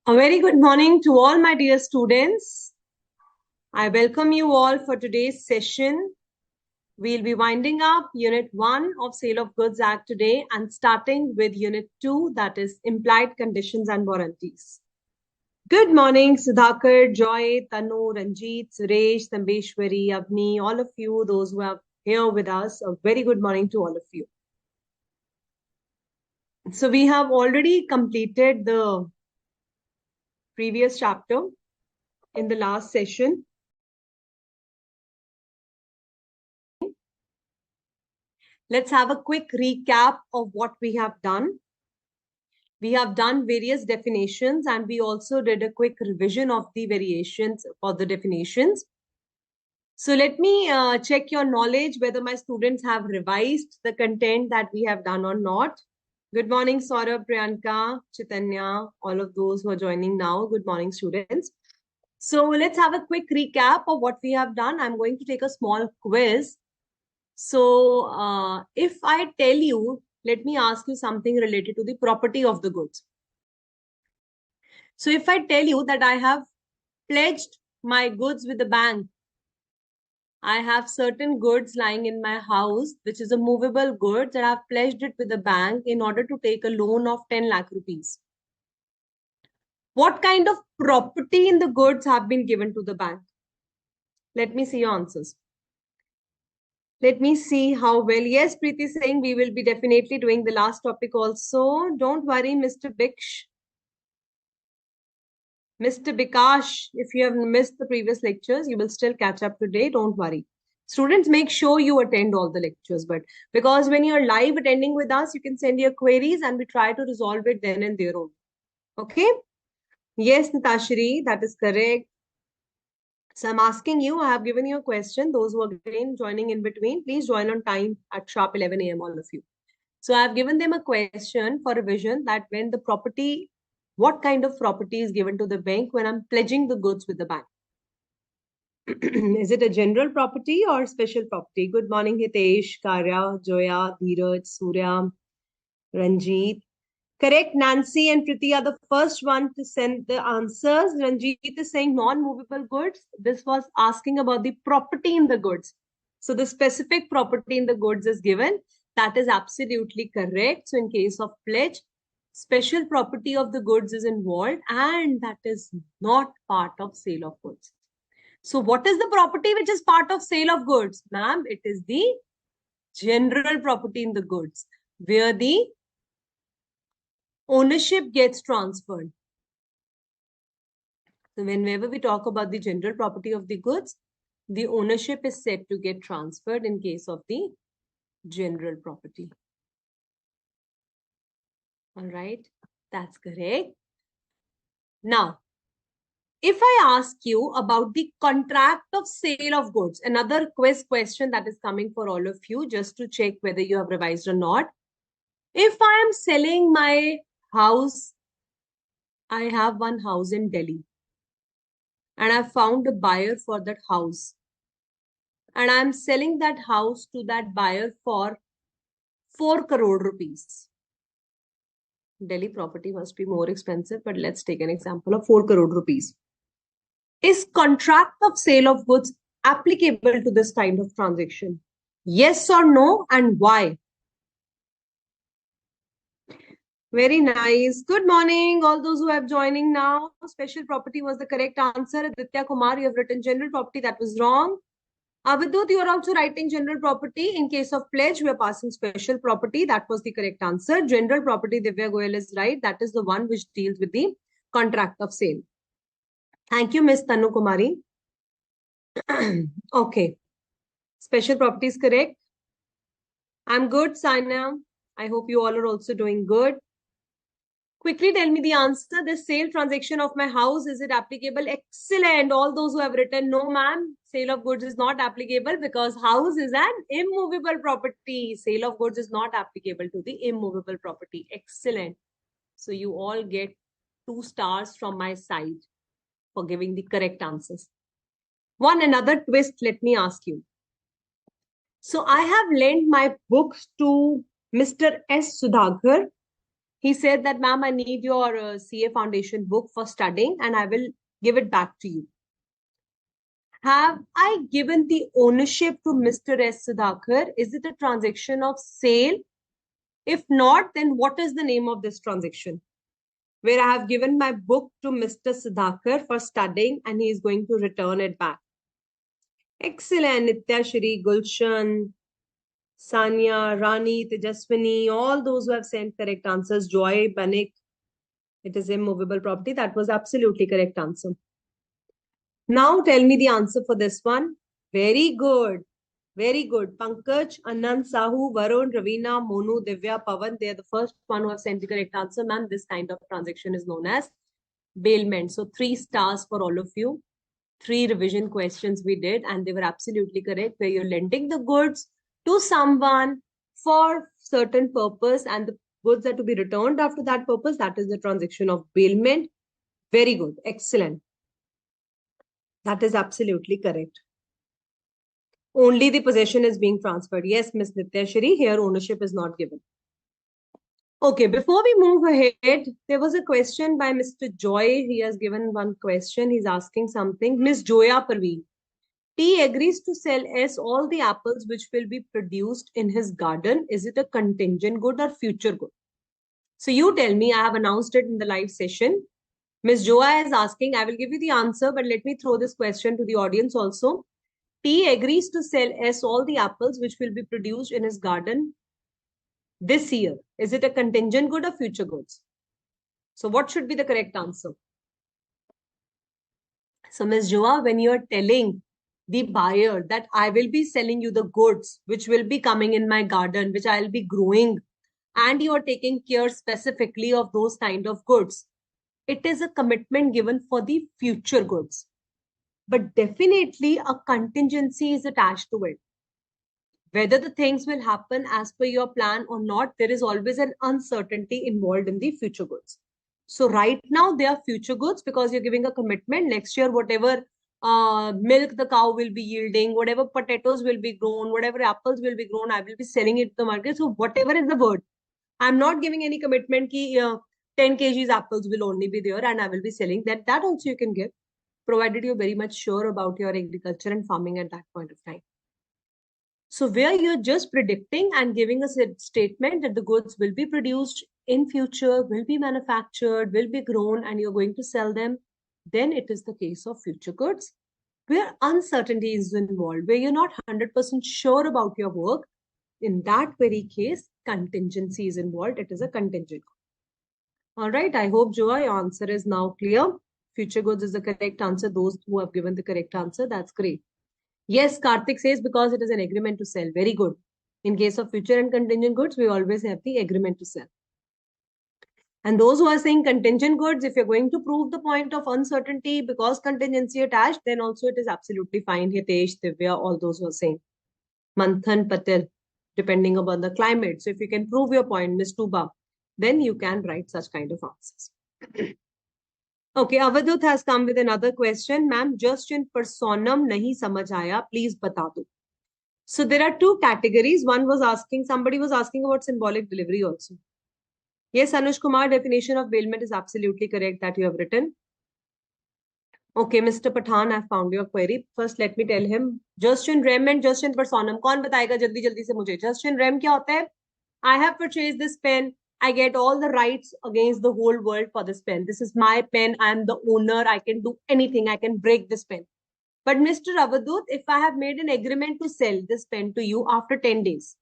A very good morning to all my dear students. I welcome you all for today's session. We'll be winding up Unit 1 of Sale of Goods Act today and starting with Unit 2, that is Implied Conditions and Warranties. Good morning, Sudhakar, Joy, Tanu, Ranjit, Suresh, Sambeshwari, Avni, all of you, those who are here with us. A very good morning to all of you. So we have already completed the previous chapter in the last session. Let's have a quick recap of what we have done. We have done various definitions and we also did a quick revision of the variations for the definitions. So let me check your knowledge whether my students have revised the content that we have done or not. Good morning, Saurabh, Priyanka, Chaitanya, all of those who are joining now. Good morning, students. So let's have a quick recap of what we have done. I'm going to take a small quiz. So if I tell you, let me ask you something related to the property of the goods. So if I tell you that I have pledged my goods with the bank, I have certain goods lying in my house, which is a movable goods, and I've pledged it with the bank in order to take a loan of 10 lakh rupees. What kind of property in the goods have been given to the bank? Let me see your answers. Let me see how well. Yes, Preeti saying we will be definitely doing the last topic also. Don't worry, Mr. Biksh. Mr. Bikash, if you have missed the previous lectures, you will still catch up today. Don't worry. Students, make sure you attend all the lectures. But because when you're live attending with us, you can send your queries and we try to resolve it then and there only. Okay? Yes, Natashri, that is correct. So I'm asking you, I have given you a question. Those who are again joining in between, please join on time at sharp 11 a.m. all of you. So I've given them a question for revision that when the property, what kind of property is given to the bank when I'm pledging the goods with the bank? Is it a general property or special property? Good morning, Hitesh, Karya, Joya, Dheeraj, Surya, Ranjit. Correct, Nancy and Priti are the first one to send the answers. Ranjit is saying non-movable goods. This was asking about the property in the goods. So the specific property in the goods is given. That is absolutely correct. So in case of pledge, special property of the goods is involved and that is not part of sale of goods. So what is the property which is part of sale of goods? Ma'am, it is the general property in the goods where the ownership gets transferred. So whenever we talk about the general property of the goods, the ownership is said to get transferred in case of the general property. All right, that's correct. Now, if I ask you about the contract of sale of goods, another quiz question that is coming for all of you, just to check whether you have revised or not. If I am selling my house, I have one house in Delhi and I found a buyer for that house. And I'm selling that house to that buyer for 4 crore rupees. Delhi property must be more expensive, but let's take an example of 4 crore rupees. Is contract of sale of goods applicable to this kind of transaction? Yes or no, and why? Very nice. Good morning, all those who are joining now. Special property was the correct answer. Aditya Kumar, you have written general property. That was wrong. Avidut, you are also writing general property. In case of pledge, we are passing special property. That was the correct answer. General property, Divya Goyal is right. That is the one which deals with the contract of sale. Thank you, Miss Tanu Kumari. Okay. Special property is correct. I'm good, Sanya. I hope you all are also doing good. Quickly tell me the answer. The sale transaction of my house, is it applicable? Excellent. All those who have written, no, ma'am, sale of goods is not applicable because house is an immovable property. Sale of goods is not applicable to the immovable property. Excellent. So you all get 2 stars from my side for giving the correct answers. One another twist, let me ask you. So I have lent my books to Mr. S. Sudhakar He said that, ma'am, I need your CA foundation book for studying and I will give it back to you. Have I given the ownership to Mr. S. Sudhakar? Is it a transaction of sale? If not, then what is the name of this transaction? Where I have given my book to Mr. Sudhakar for studying and he is going to return it back. Excellent. Nitya, Shri, Gulshan, Sanya, Rani, Tejaswini, all those who have sent correct answers. Joy, Banik, it is immovable property. That was absolutely correct answer. Now tell me the answer for this one. Very good. Very good. Pankaj, Anand, Sahu, Varun, Ravina, Monu, Divya, Pavan. They are the first one who have sent the correct answer. Ma'am, this kind of transaction is known as bailment. So 3 stars for all of you. 3 revision questions we did and they were absolutely correct, where you're lending the goods to someone for certain purpose and the goods are to be returned after that purpose. That is the transaction of bailment. Very good. Excellent. That is absolutely correct. Only the possession is being transferred. Yes, Miss Nitya Shri, here ownership is not given. Okay, before we move ahead, there was a question by Mr. Joy. He has given one question. He's asking something. Miss Joya Parveen. T agrees to sell S all the apples which will be produced in his garden. Is it a contingent good or future good? So you tell me, I have announced it in the live session. Ms. Joa is asking, I will give you the answer, but let me throw this question to the audience also. T agrees to sell S all the apples which will be produced in his garden this year. Is it a contingent good or future goods? So what should be the correct answer? So Ms. Joa, when you are telling the buyer that I will be selling you the goods which will be coming in my garden, which I'll be growing, and you are taking care specifically of those kind of goods, it is a commitment given for the future goods. But definitely a contingency is attached to it. Whether the things will happen as per your plan or not, there is always an uncertainty involved in the future goods. So right now they are future goods because you're giving a commitment. Next year, whatever milk the cow will be yielding, whatever potatoes will be grown, whatever apples will be grown, I will be selling it to the market. So whatever is the word, I'm not giving any commitment ki 10 kgs apples will only be there and I will be selling that. That also you can give, provided you're very much sure about your agriculture and farming at that point of time. So where you're just predicting and giving a statement that the goods will be produced in future, will be manufactured, will be grown, and you're going to sell them, then it is the case of future goods. Where uncertainty is involved, where you're not 100% sure about your work, in that very case, contingency is involved. It is a contingent. All right. I hope, Joa, your answer is now clear. Future goods is the correct answer. Those who have given the correct answer, that's great. Yes, Karthik says because it is an agreement to sell. Very good. In case of future and contingent goods, we always have the agreement to sell. And those who are saying contingent goods, if you're going to prove the point of uncertainty because contingency attached, then also it is absolutely fine. Hitesh, Divya, all those who are saying. Manthan Patel, depending upon the climate. So if you can prove your point, Ms. Tuba, then you can write such kind of answers. Okay, Avadut has come with another question. Ma'am, just in personam nahi samajh aaya, please bata do. So there are 2 categories. One was asking, somebody was asking about symbolic delivery also. Yes, Anush Kumar, definition of bailment is absolutely correct that you have written. Okay, Mr. Pathan, I found your query. First, let me tell him. Just in rem and just in personam. कौन बताएगा जल्दी जल्दी से मुझे? Just in rem क्या होता है? I have purchased this pen. I get all the rights against the whole world for this pen. This is my pen. I am the owner. I can do anything. I can break this pen. But Mr. Avadut, if I have made an agreement to sell this pen to you after 10 days,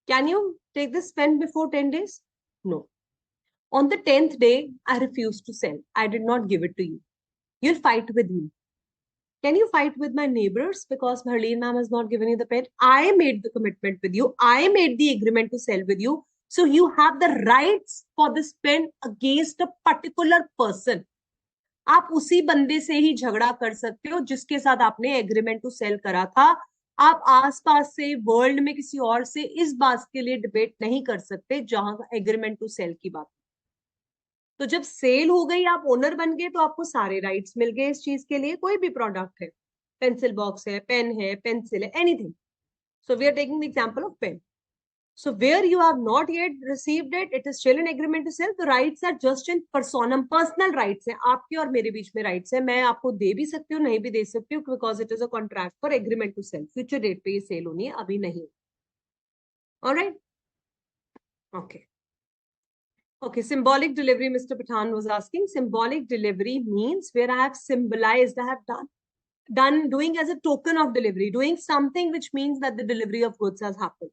can you take this pen before 10 days? No. On the 10th day, I refused to sell. I did not give it to you. You'll fight with me. Can you fight with my neighbors because Harleen ma'am has not given you the pen? I made the commitment with you. I made the agreement to sell with you. So you have the rights for this pen against a particular person. आप उसी बंदे से ही झगड़ा कर सकते हो जिसके साथ आपने एग्रीमेंट टू सेल करा था. आप आसपास से वर्ल्ड में किसी और से इस बात के लिए डिबेट नहीं कर सकते जहां एग्रीमेंट टू सेल की बात. तो जब सेल हो गई, आप ओनर बन गए, तो आपको सारे राइट्स मिल गए इस चीज के लिए. कोई भी प्रोडक्ट है, पेंसिल बॉक्स है, पेन है, पेंसिल है, anything. So we are taking the example of pen. So where you have not yet received it, it is still an agreement to sell. The rights are just in personam, personal rights है आपके और मेरे बीच में rights है. मैं आपको दे भी सकती हूँ, नहीं भी दे सकती हूँ, because it is a contract for agreement to sell. Future date पे ये sale होनी है, अभी नहीं. All right? Okay. Okay, symbolic delivery, Mr. Pathan was asking. Symbolic delivery means where I have symbolized, I have doing as a token of delivery, doing something which means that the delivery of goods has happened.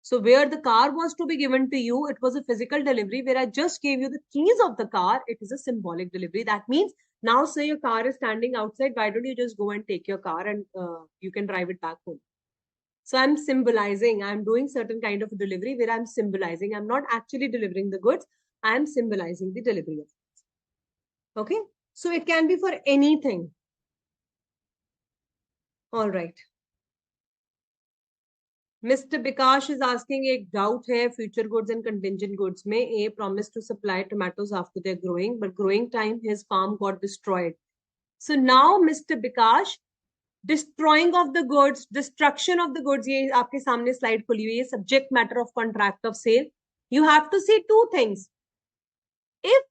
So where the car was to be given to you, it was a physical delivery. Where I just gave you the keys of the car, it is a symbolic delivery. That means now say your car is standing outside, why don't you just go and take your car and you can drive it back home. So I'm symbolizing, I'm doing certain kind of delivery where I'm symbolizing. I'm not actually delivering the goods. I'm symbolizing the delivery of goods. Okay. So it can be for anything. All right. Mr. Bikash is asking एक doubt है future goods and contingent goods में. A promised to supply tomatoes after they're growing, but growing time his farm got destroyed. So now Mr. Bikash, destroying of the goods, destruction of the goods, ये आपके सामने slide खुली हुई है, subject matter of contract of sale. You have to see two things. If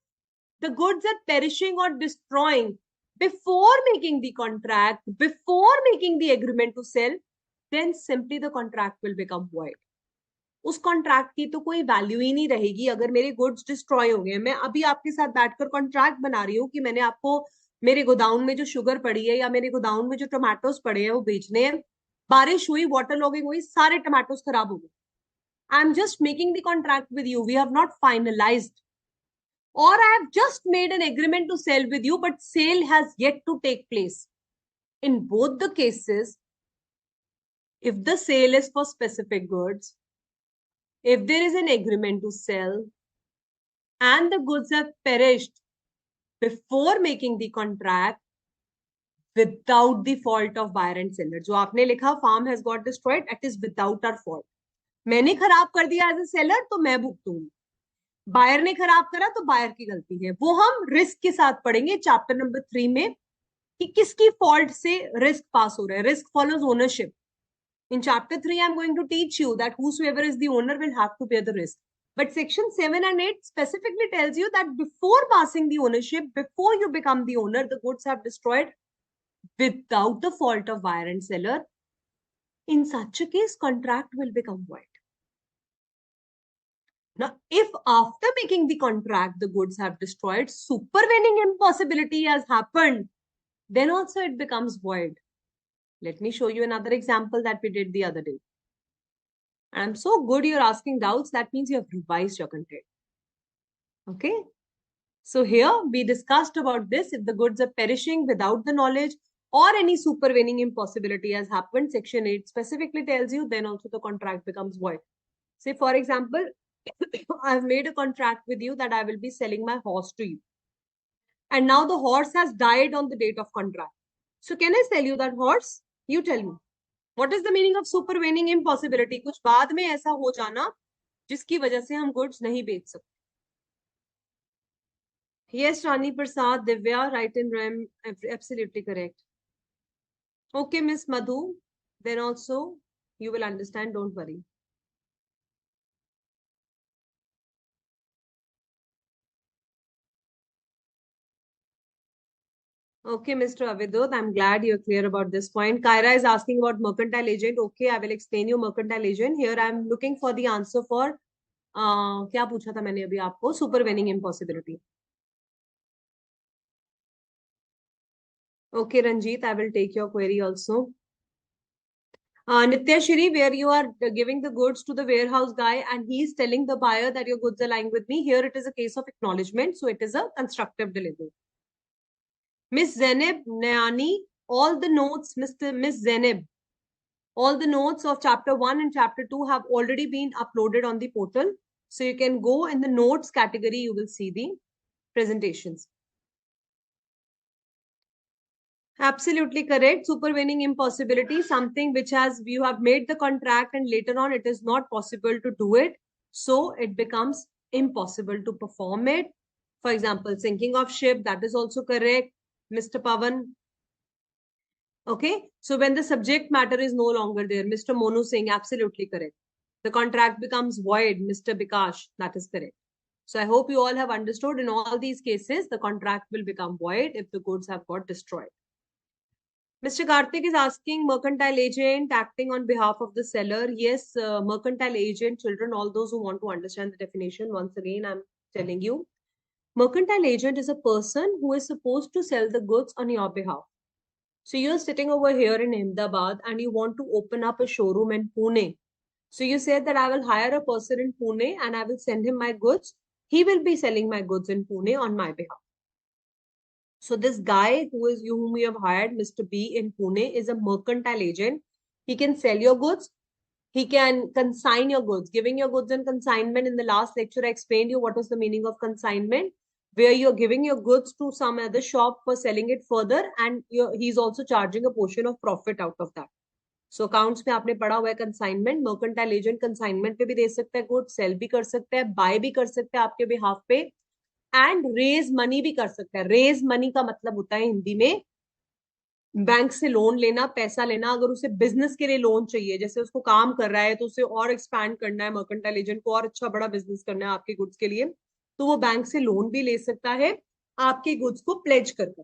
the goods are perishing or destroying before making the contract, before making the agreement to sell, then simply the contract will become void. उस contract की तो कोई value ही नहीं रहेगी अगर मेरे goods destroy हो गए. मैं अभी आपके साथ बैठकर कॉन्ट्रैक्ट बना रही हूँ कि मैंने आपको मेरे गोदाउन में जो शुगर पड़ी है या मेरे गोदाउन में जो टमाटोज पड़े हैं वो बेचने हैं. बारिश हुई, वाटर लॉगिंग हुई, सारे टमाटोज खराब हो गए. I am just making the contract with you, we have not finalised, or I have just made an agreement to sell with you, but sale has yet to take place. In both the cases, if the sale is for specific goods, if there is an agreement to sell and the goods have perished before making the contract without the fault of buyer and seller, जो आपने लिखा farm has got destroyed, it is without our fault. मैंने खराब कर दिया as a seller तो मैं भुगतूंगी, buyer ने खराब करा तो बायर की गलती है. वो हम रिस्क के साथ पढ़ेंगे चैप्टर नंबर 3 में कि किसकी फॉल्ट से रिस्क पास हो रहा है. Risk follows ownership. In chapter 3, I'm going to teach you that whosoever is the owner will have to bear the risk. But section 7 and 8 specifically tells you that before passing the ownership, before you become the owner, the goods have destroyed without the fault of buyer and seller. In such a case, contract will become void. Now, if after making the contract, the goods have destroyed, supervening impossibility has happened, then also it becomes void. Let me show you another example that we did the other day. I'm so good you're asking doubts. That means you have revised your content. Okay. So here we discussed about this. If the goods are perishing without the knowledge or any supervening impossibility has happened, section 8 specifically tells you, then also the contract becomes void. Say, for example, I've made a contract with you that I will be selling my horse to you. And now the horse has died on the date of contract. So can I sell you that horse? You tell me. What is the meaning of supervening impossibility? कुछ बाद में ऐसा हो जाना जिसकी वजह से हम goods नहीं बेच सकते. Yes, Rani Prasad, Divya, right in rem, absolutely correct. Okay, Miss Madhu, then also you will understand, don't worry. Okay, Mr. Avidut, I'm glad you're clear about this point. Kyra is asking about mercantile agent. Okay, I will explain you mercantile agent. Here I'm looking for the answer for क्या पूछा था मैंने अभी आपको, supervening impossibility. Okay, Ranjit, I will take your query also. Nitya Shri, where you are giving the goods to the warehouse guy and he's telling the buyer that your goods are lying with me. Here it is a case of acknowledgement. So it is a constructive delivery. Miss Zeneb Nayani, all the notes, Miss Zeneb, all the notes of chapter 1 and chapter 2 have already been uploaded on the portal. So you can go in the notes category, you will see the presentations. Absolutely correct. Supervening impossibility, something which has, you have made the contract and later on it is not possible to do it. So it becomes impossible to perform it. For example, sinking of ship, that is also correct, Mr. Pavan. Okay. So when the subject matter is no longer there, Mr. Monu Singh, absolutely correct. The contract becomes void, Mr. Bikash. That is correct. So I hope you all have understood in all these cases, the contract will become void if the goods have got destroyed. Mr. Karthik is asking, mercantile agent acting on behalf of the seller. Yes, mercantile agent, children, all those who want to understand the definition, once again, I'm telling you. Mercantile agent is a person who is supposed to sell the goods on your behalf. So you're sitting over here in Ahmedabad and you want to open up a showroom in Pune. So you said that I will hire a person in Pune and I will send him my goods. He will be selling my goods in Pune on my behalf. So this guy whom you have hired, Mr. B in Pune, is a mercantile agent. He can sell your goods. He can consign your goods. Giving your goods in consignment. In the last lecture, I explained you what was the meaning of consignment, where you're giving your goods to some other shop for selling it further, and he's also charging a portion of profit out of that. So accounts में आपने पढ़ा हुआ है consignment, mercantile agent consignment पे भी दे सकता है goods, sell भी कर सकता है, buy भी कर सकता है आपके behalf पे, and raise money भी कर सकता है. Raise money का मतलब होता है हिंदी में बैंक से लोन लेना, पैसा लेना. अगर उसे बिजनेस के लिए लोन चाहिए, जैसे उसको काम कर रहा है तो उसे और एक्सपैंड करना है, मर्केंटाइल एजेंट को और अच्छा बड़ा बिजनेस करना है आपके गुड्स के लिए, तो वो बैंक से लोन भी ले सकता है आपके गुड्स को प्लेज कर कर.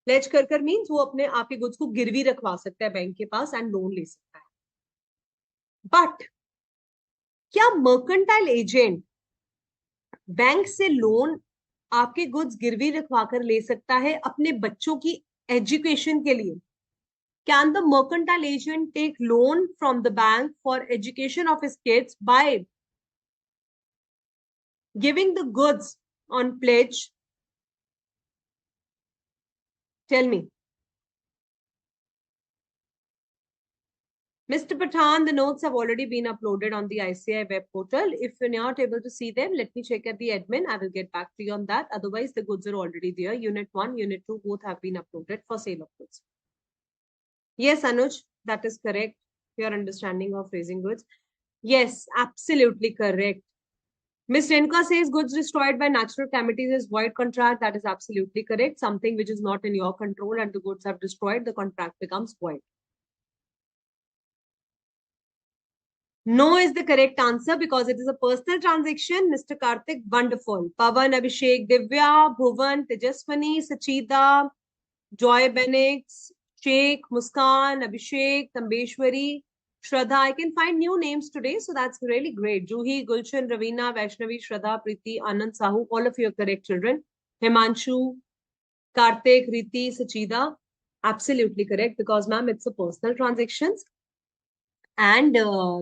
प्लेज कर कर मीन्स वो अपने आपके गुड्स को गिरवी रखवा सकता है बैंक के पास एंड लोन ले सकता है. बट क्या मर्केंटाइल एजेंट बैंक से लोन आपके गुड्स गिरवी रखवा कर ले सकता है अपने बच्चों की एजुकेशन के लिए? Can the mercantile agent take loan from the bank for education of his kids by giving the goods on pledge? Tell me. Mr. Pathan, the notes have already been uploaded on the ICAI web portal. If you're not able to see them, let me check at the admin. I will get back to you on that. Otherwise, the goods are already there. Unit 1, Unit 2, both have been uploaded for sale of goods. Yes, Anuj, that is correct. Your understanding of raising goods. Yes, absolutely correct. Ms. Renka says goods destroyed by natural calamities is void contract. That is absolutely correct. Something which is not in your control and the goods have destroyed, the contract becomes void. No is the correct answer because it is a personal transaction. Mr. Karthik, wonderful. Pavan, Abhishek, Divya, Bhuvan, Tejaswani, Sachita, Joy Benix, Sheikh, Muskan, Abhishek, Tambeshwari, Shraddha. I can find new names today, so that's really great. Juhi, Gulshan, Ravina, Vaishnavi, Shraddha, Preeti, Anand, Sahu, all of you are correct children. Himanshu, Karthik, Riti, Sachida, absolutely correct because ma'am, it's a personal transactions and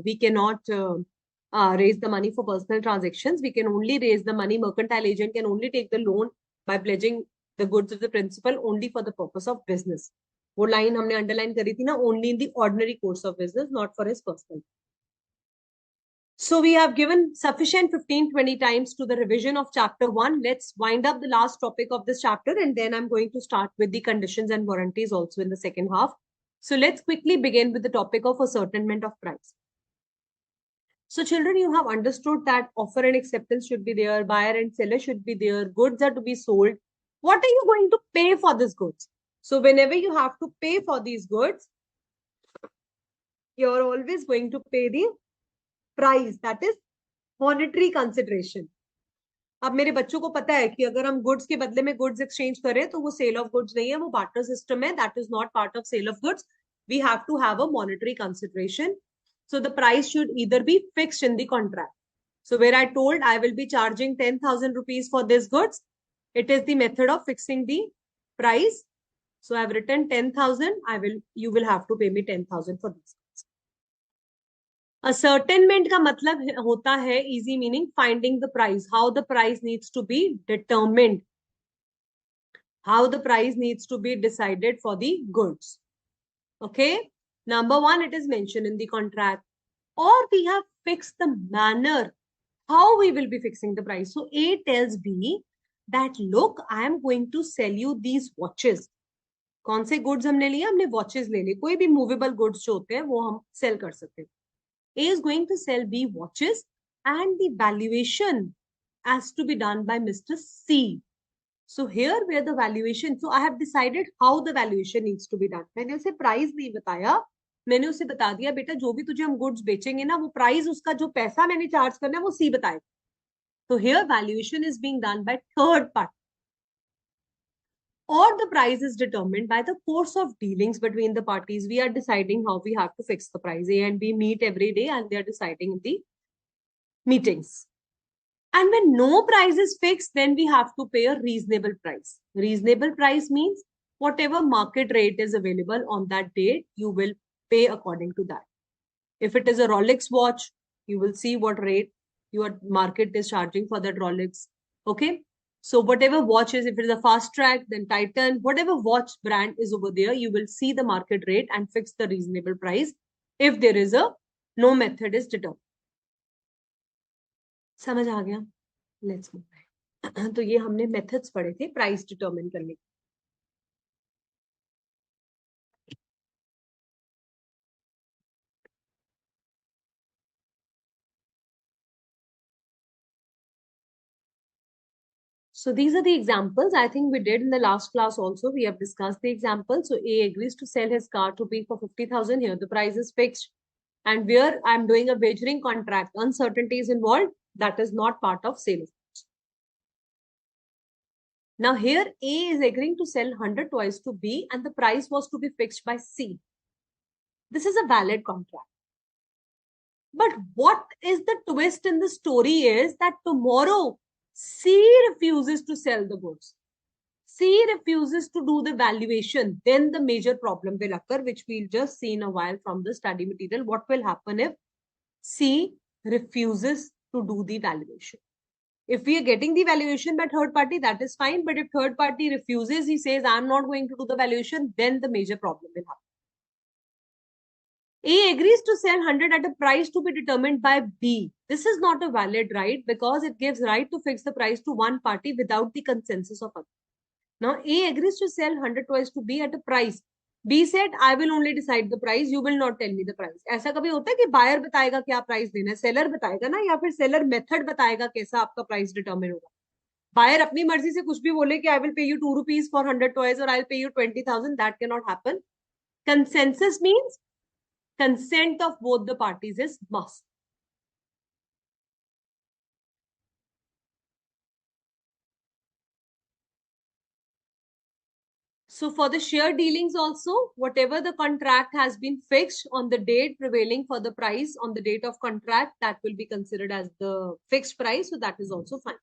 we cannot raise the money for personal transactions. We can only raise the money. Mercantile agent can only take the loan by pledging the goods of the principal only for the purpose of business. वो line हमने underline करी थी ना, only in the ordinary course of business, not for his personal. So we have given sufficient 15-20 times to the revision of chapter 1. Let's wind up the last topic of this chapter and then I'm going to start with the conditions and warranties also in the second half. So let's quickly begin with the topic of ascertainment of price. So children, you have understood that offer and acceptance should be there, buyer and seller should be there, goods are to be sold. What are you going to pay for these goods? So whenever you have to pay for these goods, you're always going to pay the price, that is monetary consideration. अब मेरे बच्चों को पता है कि अगर हम goods के बदले में गुड्स एक्सचेंज करें तो वो सेल ऑफ गुड्स नहीं है, वो बार्टर सिस्टम है. That is not part of sale of goods. We have to have a monetary consideration. So the price should either be fixed in the contract. So where I told I will be charging 10,000 rupees for this goods, it is the method of fixing the price. So I've written 10,000. You will have to pay me 10,000 for this. Ascertainment का मतलब होता है easy meaning finding the price. How the price needs to be determined. How the price needs to be decided for the goods. Okay. Number 1, it is mentioned in the contract, or we have fixed the manner how we will be fixing the price. So A tells B that look, I am going to sell you these watches. कौन से goods हमने लिए? हमने watches ले लिए. कोई भी movable goods जो होते हैं वो हम sell कर सकते हैं. A is going to sell B watches and the valuation has to be done by Mr. C. So here where the valuation, so I have decided how the valuation needs to be done. मैंने उसे price नहीं बताया, मैंने उसे बता दिया बेटा जो भी तुझे हम गुड्स बेचेंगे ना वो प्राइस उसका जो पैसा मैंने चार्ज करना है वो सी बताएगा. तो here valuation is being done by third party, or the price is determined by the course of dealings between the parties. We are deciding how we have to fix the price. A and B meet every day and they are deciding in the meetings. And when no price is fixed, then we have to pay a reasonable price. Reasonable price means whatever market rate is available on that date, you will pay according to that. If it is a Rolex watch, you will see what rate your market is charging for that Rolex. Okay. So whatever watch is, if it is a fast track, then Titan, whatever watch brand is over there, you will see the market rate and fix the reasonable price. If there is a no method is determined. समझ आ गया? Let's move. तो ये हमने methods पढ़े थे price determine करने के. So these are the examples. I think we did in the last class also. We have discussed the examples. So A agrees to sell his car to B for 50,000. Here the price is fixed. And where I'm doing a wagering contract, uncertainty is involved. That is not part of sale. Now here A is agreeing to sell 100 toys to B and the price was to be fixed by C. This is a valid contract. But what is the twist in the story is that tomorrow C refuses to sell the goods. C refuses to do the valuation. Then the major problem will occur, which we'll just see in a while from the study material. What will happen if C refuses to do the valuation? If we are getting the valuation by third party, that is fine. But if third party refuses, he says, I'm not going to do the valuation, then the major problem will happen. A agrees to sell 100 at a price to be determined by B. This is not a valid right because it gives right to fix the price to one party without the consensus of others. Now A agrees to sell 100 toys to B at a price. B said, I will only decide the price, you will not tell me the price. ऐसा कभी होता है कि buyer बताएगा क्या price देना है, seller बताएगा ना, या फिर सेलर मेथड बताएगा कैसा आपका प्राइस डिटरमिन होगा. बायर अपनी मर्जी से कुछ भी बोले कि I will pay you 2 rupees for 100 toys or I'll pay you 20,000. That cannot happen. Consensus means consent of both the parties is must. So for the share dealings also, whatever the contract has been fixed on the date prevailing for the price on the date of contract, that will be considered as the fixed price. So that is also fine.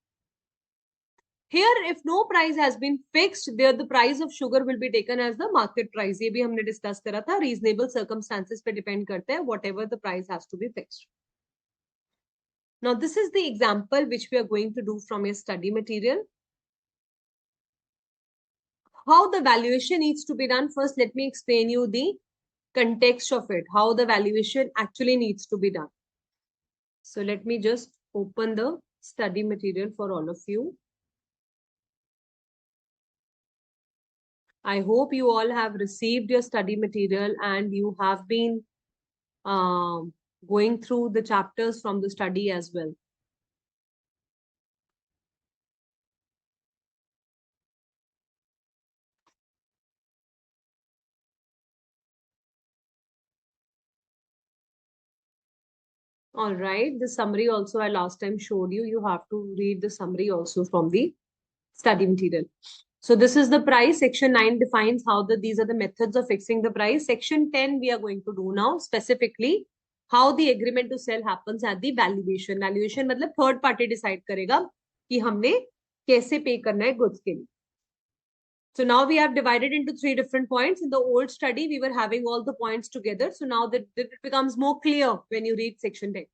Here, if no price has been fixed, there the price of sugar will be taken as the market price. ये भी हमने discuss करा था. Reasonable circumstances पे depend करते हैं. Whatever the price has to be fixed. Now, this is the example which we are going to do from your study material. How the valuation needs to be done. First, let me explain you the context of it, how the valuation actually needs to be done. So let me just open the study material for all of you. I hope you all have received your study material and you have been going through the chapters from the study as well. All right, the summary also I last time showed you. You have to read the summary also from the study material. So this is the price. Section 9 defines how these are the methods of fixing the price. Section 10 we are going to do now, specifically how the agreement to sell happens at the valuation. Valuation मतलब third party decide करेगा कि हमने कैसे pay करना है goods के लिए. So now we have divided into 3 different points. In the old study, we were having all the points together. So now that it becomes more clear when you read section 10.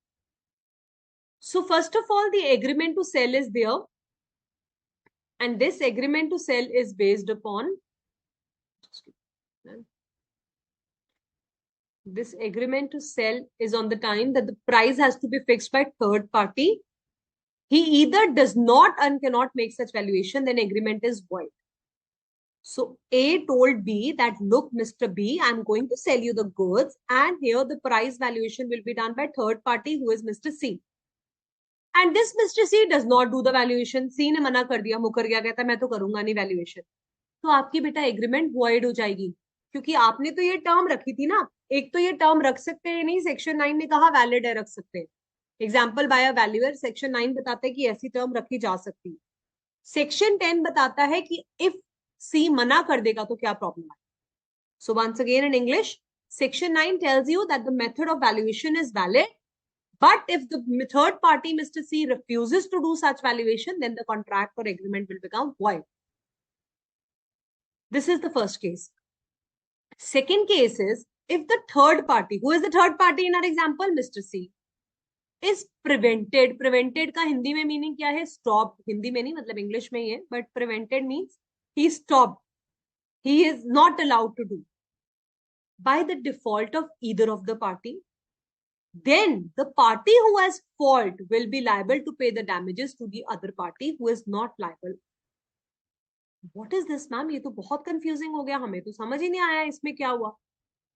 So first of all, the agreement to sell is there. And this agreement to sell is based upon this agreement to sell is on the time that the price has to be fixed by third party. He either does not and cannot make such valuation, then agreement is void. So A told B that, look, Mr. B, I'm going to sell you the goods and here the price valuation will be done by third party who is Mr. C. And this Mr. C does not do the valuation. C ने मना कर दिया, मुकर गया, कहता मैं तो करूंगा नहीं valuation. तो आपकी बेटा agreement void हो जाएगी क्योंकि आपने तो ये term रखी थी ना, एक तो ये टर्म रख सकते हैं नहीं, सेक्शन 9 ने कहा वैलिड है, रख सकते हैं। एग्जाम्पल बाय अ वैल्यूअर, सेक्शन 9 बताता है कि ऐसी टर्म रखी जा सकती है। सेक्शन 10 बताता है कि इफ सी मना कर देगा तो क्या प्रॉब्लम है। So once again in English, section 9 tells you that the method of valuation is valid, but if the third party, Mr. C, refuses to do such valuation, then the contract or agreement will become void. This is the first case. Second case is if the third party, who is the third party in our example, Mr. C, is prevented. Prevented का हिंदी में meaning क्या है? Stop. Hindi में नहीं, मतलब English में ही है, but prevented means he stopped. He is not allowed to do by the default of either of the party. Then the party who has fault will be liable to pay the damages to the other party who is not liable. What is this, ma'am? ये तो बहुत confusing हो गया, हमें तो समझ ही नहीं आया इसमें क्या हुआ।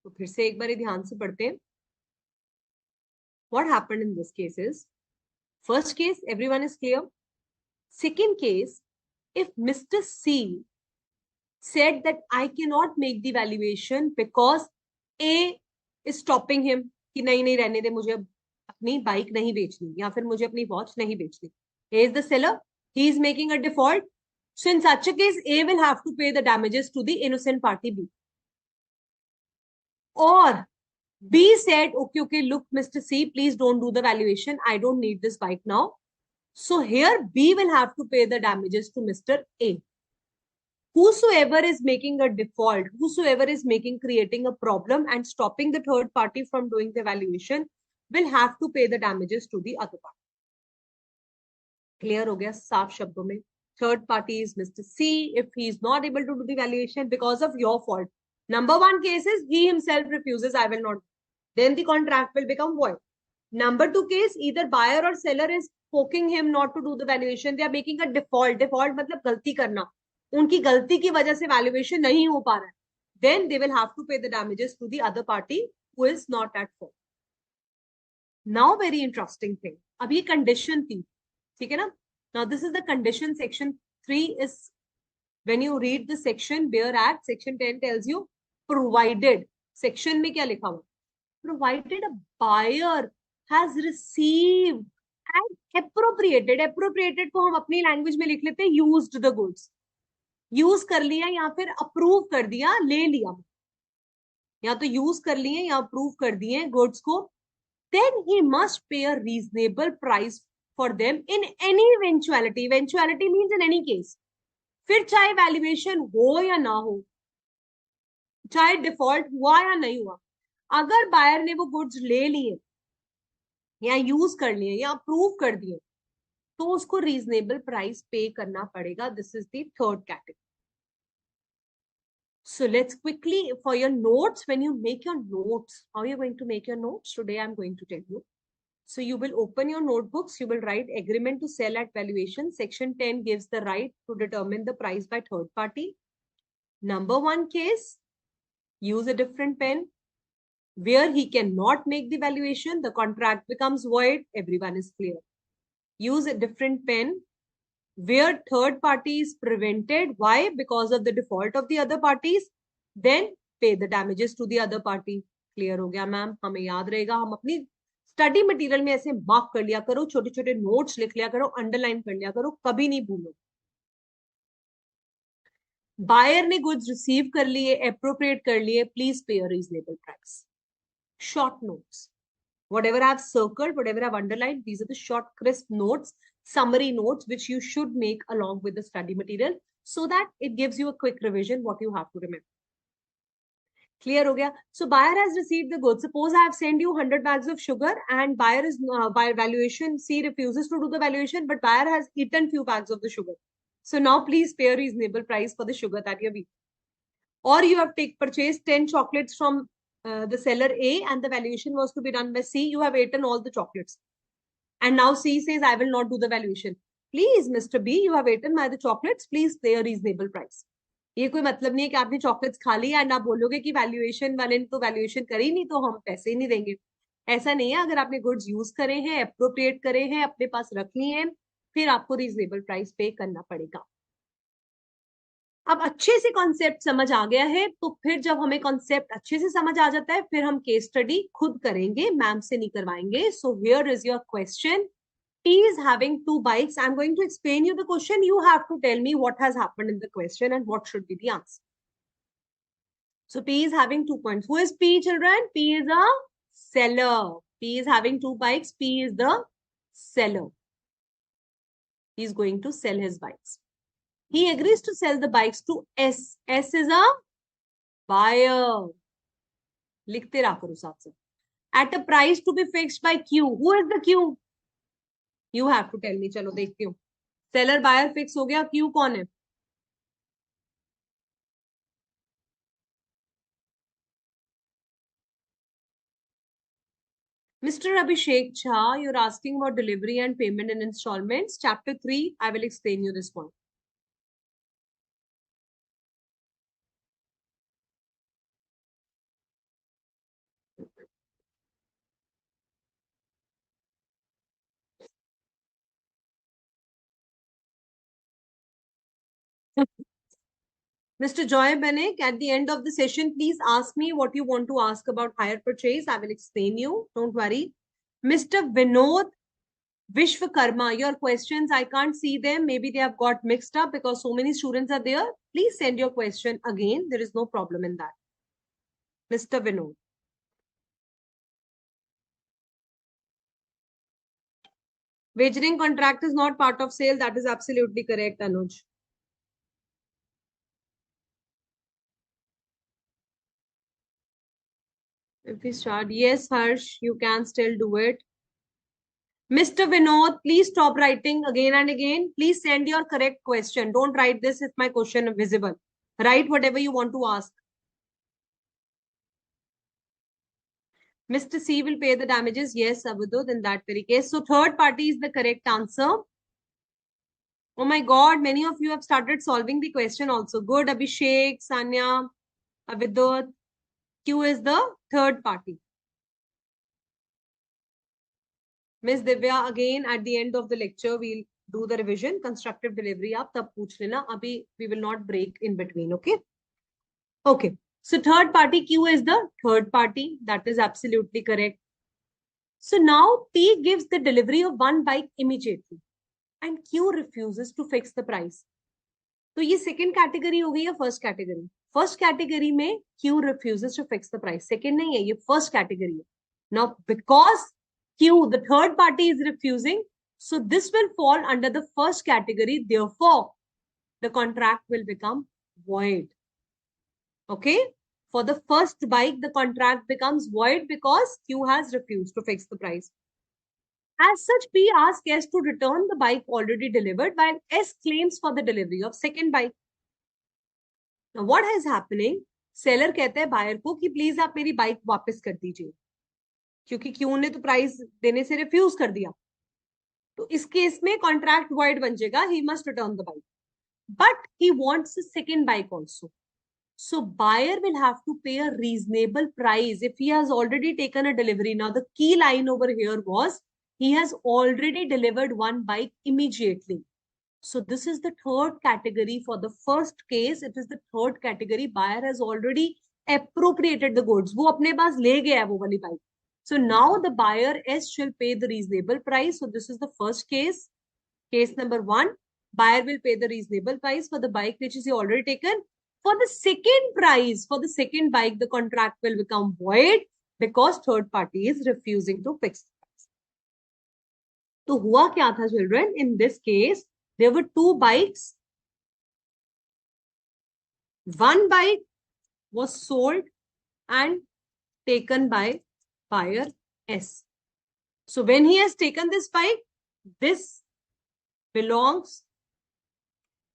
तो फिर से एक बार ध्यान से पढ़ते हैं। What happened in this case is, first case, everyone is clear. Second case, if Mr. C said that I cannot make the valuation because A is stopping him, कि नहीं नहीं रहने दे, मुझे अपनी बाइक नहीं बेचनी या फिर मुझे अपनी वॉच नहीं बेचनी. A is the seller, he is making a default. So in such a case, A will have to pay the damages to the innocent party B. Or B said, okay, look, Mr. C, please don't do the valuation. I don't need this bike now. So here B will have to pay the damages to Mr. A. Whosoever is making a default, whosoever is creating a problem and stopping the third party from doing the valuation will have to pay the damages to the other party. Clear हो गया साफ शब्दों में. Third party is Mr. C if he is not able to do the valuation because of your fault. Number one case is he himself refuses, I will not. Then the contract will become void. Number two case, either buyer or seller is poking him not to do the valuation. They are making a default. Default मतलब गलती करना. उनकी गलती की वजह से valuation नहीं हो पा रहा है. Then they will have to pay the damages to the other party who is not at fault. Now very interesting thing. अब ये condition थी, ठीक है ना? Now this is the condition. Section 3 is when you read the section Bear Act, section 10 tells you provided. Section में क्या लिखा हुआ? Provided a buyer has received and appropriated. Appropriated को हम अपनी लैंग्वेज में लिख लेते हैं used the goods. यूज कर लिया या फिर अप्रूव कर दिया, ले लिया, या तो यूज कर लिए या अप्रूव कर दिए गुड्स को, then he must pay a reasonable price for them in any eventuality. Eventuality means in any case. फिर चाहे वैल्यूएशन हो या ना हो, चाहे डिफॉल्ट हुआ या नहीं हुआ, अगर बायर ने वो गुड्स ले लिए या यूज कर लिए या अप्रूव कर दिए तो उसको रीजनेबल प्राइस पे करना पड़ेगा. This is the third category. So let's quickly, for your notes, when you make your notes, how are you going to make your notes? Today I'm going to tell you. So you will open your notebooks, you will write agreement to sell at valuation. Section 10 gives the right to determine the price by third party. Number one case, use a different pen. Where he cannot make the valuation, the contract becomes void. Everyone is clear. Use a different pen. Where third party is prevented, why? Because of the default of the other parties, then pay the damages to the other party. Clear हो गया ma'am? हमें याद रहेगा. हम अपनी study material में ऐसे mark कर लिया करो, छोटे छोटे नोट्स लिख लिया करो, अंडरलाइन कर लिया करो, कभी नहीं भूलो. बायर ने गुड्स रिसीव कर लिए, अप्रोप्रिएट कर लिए, please pay a reasonable price. Short notes. Whatever I have circled, whatever I have underlined, these are the short, crisp notes, summary notes, which you should make along with the study material so that it gives you a quick revision what you have to remember. Clear हो गया? So buyer has received the goods. Suppose I have sent you 100 bags of sugar and buyer is by valuation, C refuses to do the valuation, but buyer has eaten few bags of the sugar. So now please pay a reasonable price for the sugar that you have eaten. Or you have purchased 10 chocolates from the seller A and the valuation was to be done by C. You have eaten all the chocolates. And now C says, I will not do the valuation. Please, Mr. B, you have eaten my the chocolates. Please pay a reasonable price. ये कोई मतलब नहीं है कि आपने chocolates खा ली and आप बोलोगे कि वैल्यूएशन वाले ने तो वैल्यूएशन करी नहीं तो हम पैसे ही नहीं देंगे. ऐसा नहीं है. अगर आपने गुड्स यूज करे हैं, अप्रोप्रिएट करे हैं, अपने पास रख लिए हैं, फिर आपको रीजनेबल प्राइस पे करना पड़ेगा. अब अच्छे से कॉन्सेप्ट समझ आ गया है, तो फिर जब हमें कॉन्सेप्ट अच्छे से समझ आ जाता है, फिर हम केस स्टडी खुद करेंगे, मैम से नहीं करवाएंगे. So here is your question. P is having two bikes. I'm going to explain you the question. You have to tell me what has happened in the question and what should be the answer. So P is having 2 points. Who is P, children? P is a seller. P is having two bikes. P is the seller. He is going to sell his bikes. He agrees to sell the bikes to S. S is a buyer. लिखते रहा करो साथ साथ. At a price to be fixed by Q. Who is the Q? You have to tell me. चलो देखती हूँ. Seller buyer fix हो गया. Q कौन है? Mr. Abhishek Jha, you're asking about delivery and payment in installments. Chapter 3, I will explain you this point. Mr. Joy Benek, at the end of the session, please ask me what you want to ask about hire purchase. I will explain you. Don't worry. Mr. Vinod Vishwakarma, your questions, I can't see them. Maybe they have got mixed up because so many students are there. Please send your question again. There is no problem in that. Mr. Vinod. Wagering contract is not part of sale. That is absolutely correct, Anuj. If we start, yes, Harsh, you can still do it. Mr. Vinod, please stop writing again and again. Please send your correct question. Don't write this if my question is visible. Write whatever you want to ask. Mr. C will pay the damages. Yes, Abudud, in that very case. So third party is the correct answer. Oh my God, many of you have started solving the question also. Good, Abhishek, Sanya, Avidut. Q is the third party. Miss Divya, again at the end of the lecture, we'll do the revision. Constructive delivery, आप तब पूछ लेना. Abhi we will not break in between, okay? Okay. So third party Q is the third party. That is absolutely correct. So now P gives the delivery of one bike immediately and Q refuses to fix the price. तो ये second category हो गई या first category? First category में Q refuses to fix the price. Second नहीं है, ये first category है. Now because Q, the third party, is refusing, so this will fall under the first category. Therefore, the contract will become void. Okay? For the first bike, the contract becomes void because Q has refused to fix the price. As such, P asks S to return the bike already delivered while S claims for the delivery of second bike. Now, what is happening? Seller कहते हैं buyer को कि please आप मेरी bike वापस कर दीजिए, क्योंकि Q ने तो प्राइस देने से रिफ्यूज कर दिया. तो इस केस में कॉन्ट्रैक्ट वॉइड बन जाएगा. He must return the bike, but he wants a second bike also. So buyer will have to pay a reasonable price if he has already taken a delivery. Now the key line over here was he has already delivered one bike immediately. So this is the third category. For the first case, it is the third category. Buyer has already appropriated the goods. वो अपने पास ले गया है वो वाली bike. So now the buyer S shall pay the reasonable price. So this is the first case. Case number 1, buyer will pay the reasonable price for the bike which is already taken. For the second price, for the second bike, the contract will become void because third party is refusing to fix the price. तो हुआ क्या था children? In this case, there were two bikes. One bike was sold and taken by buyer S. So when he has taken this bike, this belongs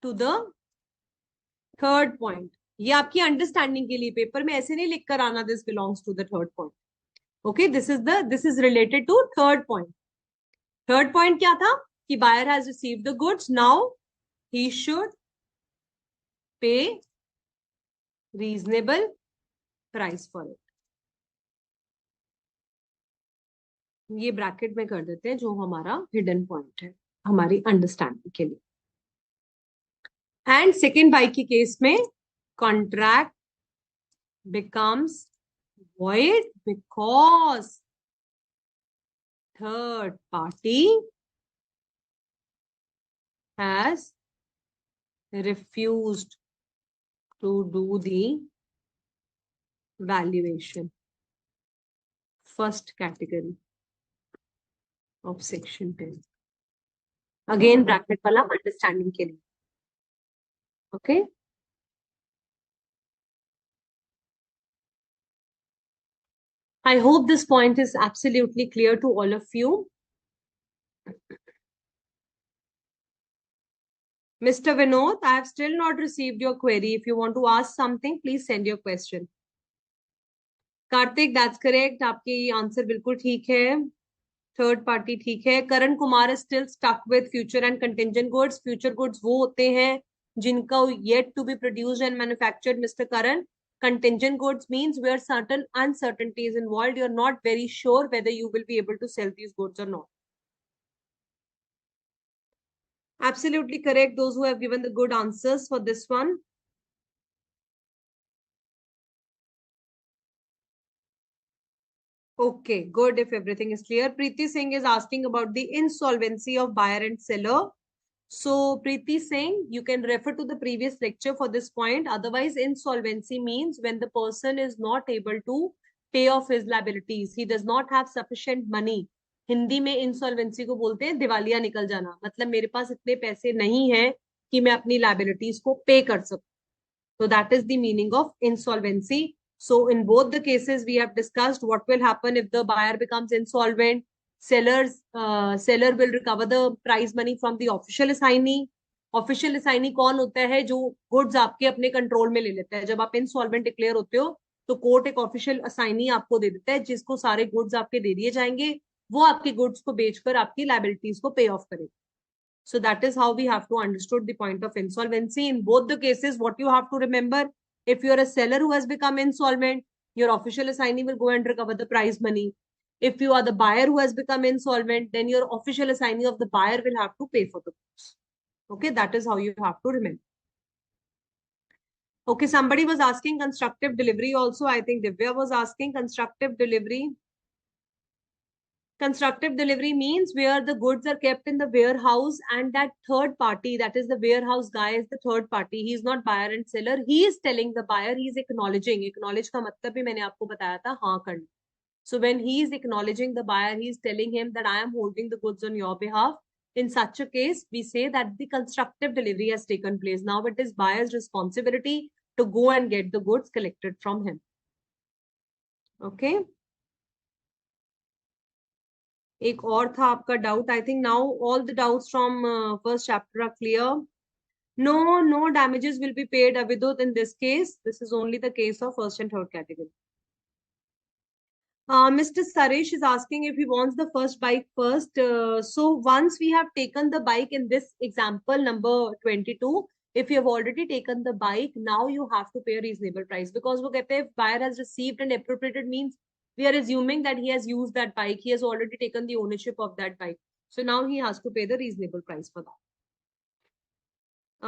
to the third point. ये आपकी understanding के लिए paper में ऐसे नहीं लिख कर आना this belongs to the third point. Okay, this is related to third point. Third point क्या था कि buyer has received the goods. Now he should pay reasonable price for it. ये ब्रैकेट में कर देते हैं जो हमारा हिडन पॉइंट है हमारी अंडरस्टैंडिंग के लिए. एंड सेकेंड बाई की केस में contract becomes void because third party has refused to do the valuation. First category of section 10. Again, bracket वाला understanding के लिए. Okay. I hope this point is absolutely clear to all of you. Mr. Vinod, I have still not received your query. If you want to ask something, please send your question. Karthik, that's correct. आपकी answer बिल्कुल ठीक है. Third party ठीक है. Karan Kumar is still stuck with future and contingent goods. Future goods वो होते हैं जिनका yet to be produced and manufactured. Mister Karan, contingent goods means where certain uncertainty is involved. You're not very sure whether you will be able to sell these goods or not. Absolutely correct. Those who have given the good answers for this one. Okay, good. If everything is clear. Preeti Singh is asking about the insolvency of buyer and seller. So Preeti Singh, you can refer to the previous lecture for this point. Otherwise, insolvency means when the person is not able to pay off his liabilities. He does not have sufficient money. Hindi में insolvency को बोलते हैं दिवालिया निकल जाना. मतलब मेरे पास इतने पैसे नहीं है कि मैं अपनी लाइबिलिटीज को पे कर सकूं. So that is the meaning of insolvency. So in both the cases we have discussed what will happen if the buyer becomes insolvent. Seller will recover the prize money from the official assignee. Official assignee कौन होता है? जो goods आपके अपने control में ले लेता है. जब आप इंसॉल्वेंट डिक्लेयर होते हो तो कोर्ट एक ऑफिशियल असाइनी आपको दे देता है जिसको सारे गुड्स आपके दे दिए जाएंगे. वो आपके गुड्स को बेचकर आपकी लाइबिलिटीज को पे ऑफ करेगा. So that is how we have to understood the point of insolvency. In both the cases, what you have to remember, if you're a seller who has become insolvent, your official assignee will go and recover the prize money. If you are the buyer who has become insolvent, then your official assignee of the buyer will have to pay for the goods. Okay, that is how you have to remember. Okay, somebody was asking constructive delivery also. I think Divya was asking constructive delivery. Constructive delivery means where the goods are kept in the warehouse and that third party, that is the warehouse guy, is the third party. He is not buyer and seller. He is telling the buyer, he is acknowledging. Acknowledge का मतलब भी मैंने आपको बताया था, हाँ करना. So when he is acknowledging the buyer, he is telling him that I am holding the goods on your behalf. In such a case, we say that the constructive delivery has taken place. Now it is buyer's responsibility to go and get the goods collected from him. Okay. एक और था आपका doubt. I think now all the doubts from first chapter are clear. No damages will be paid, Avidut, in this case. This is only the case of first and third category. Mr. Saresh is asking if he wants the first bike first. So once we have taken the bike in this example number 22, if you have already taken the bike, now you have to pay a reasonable price. Because वो कहते हैं buyer has received and appropriated means we are assuming that he has used that bike. He has already taken the ownership of that bike. So now he has to pay the reasonable price for that.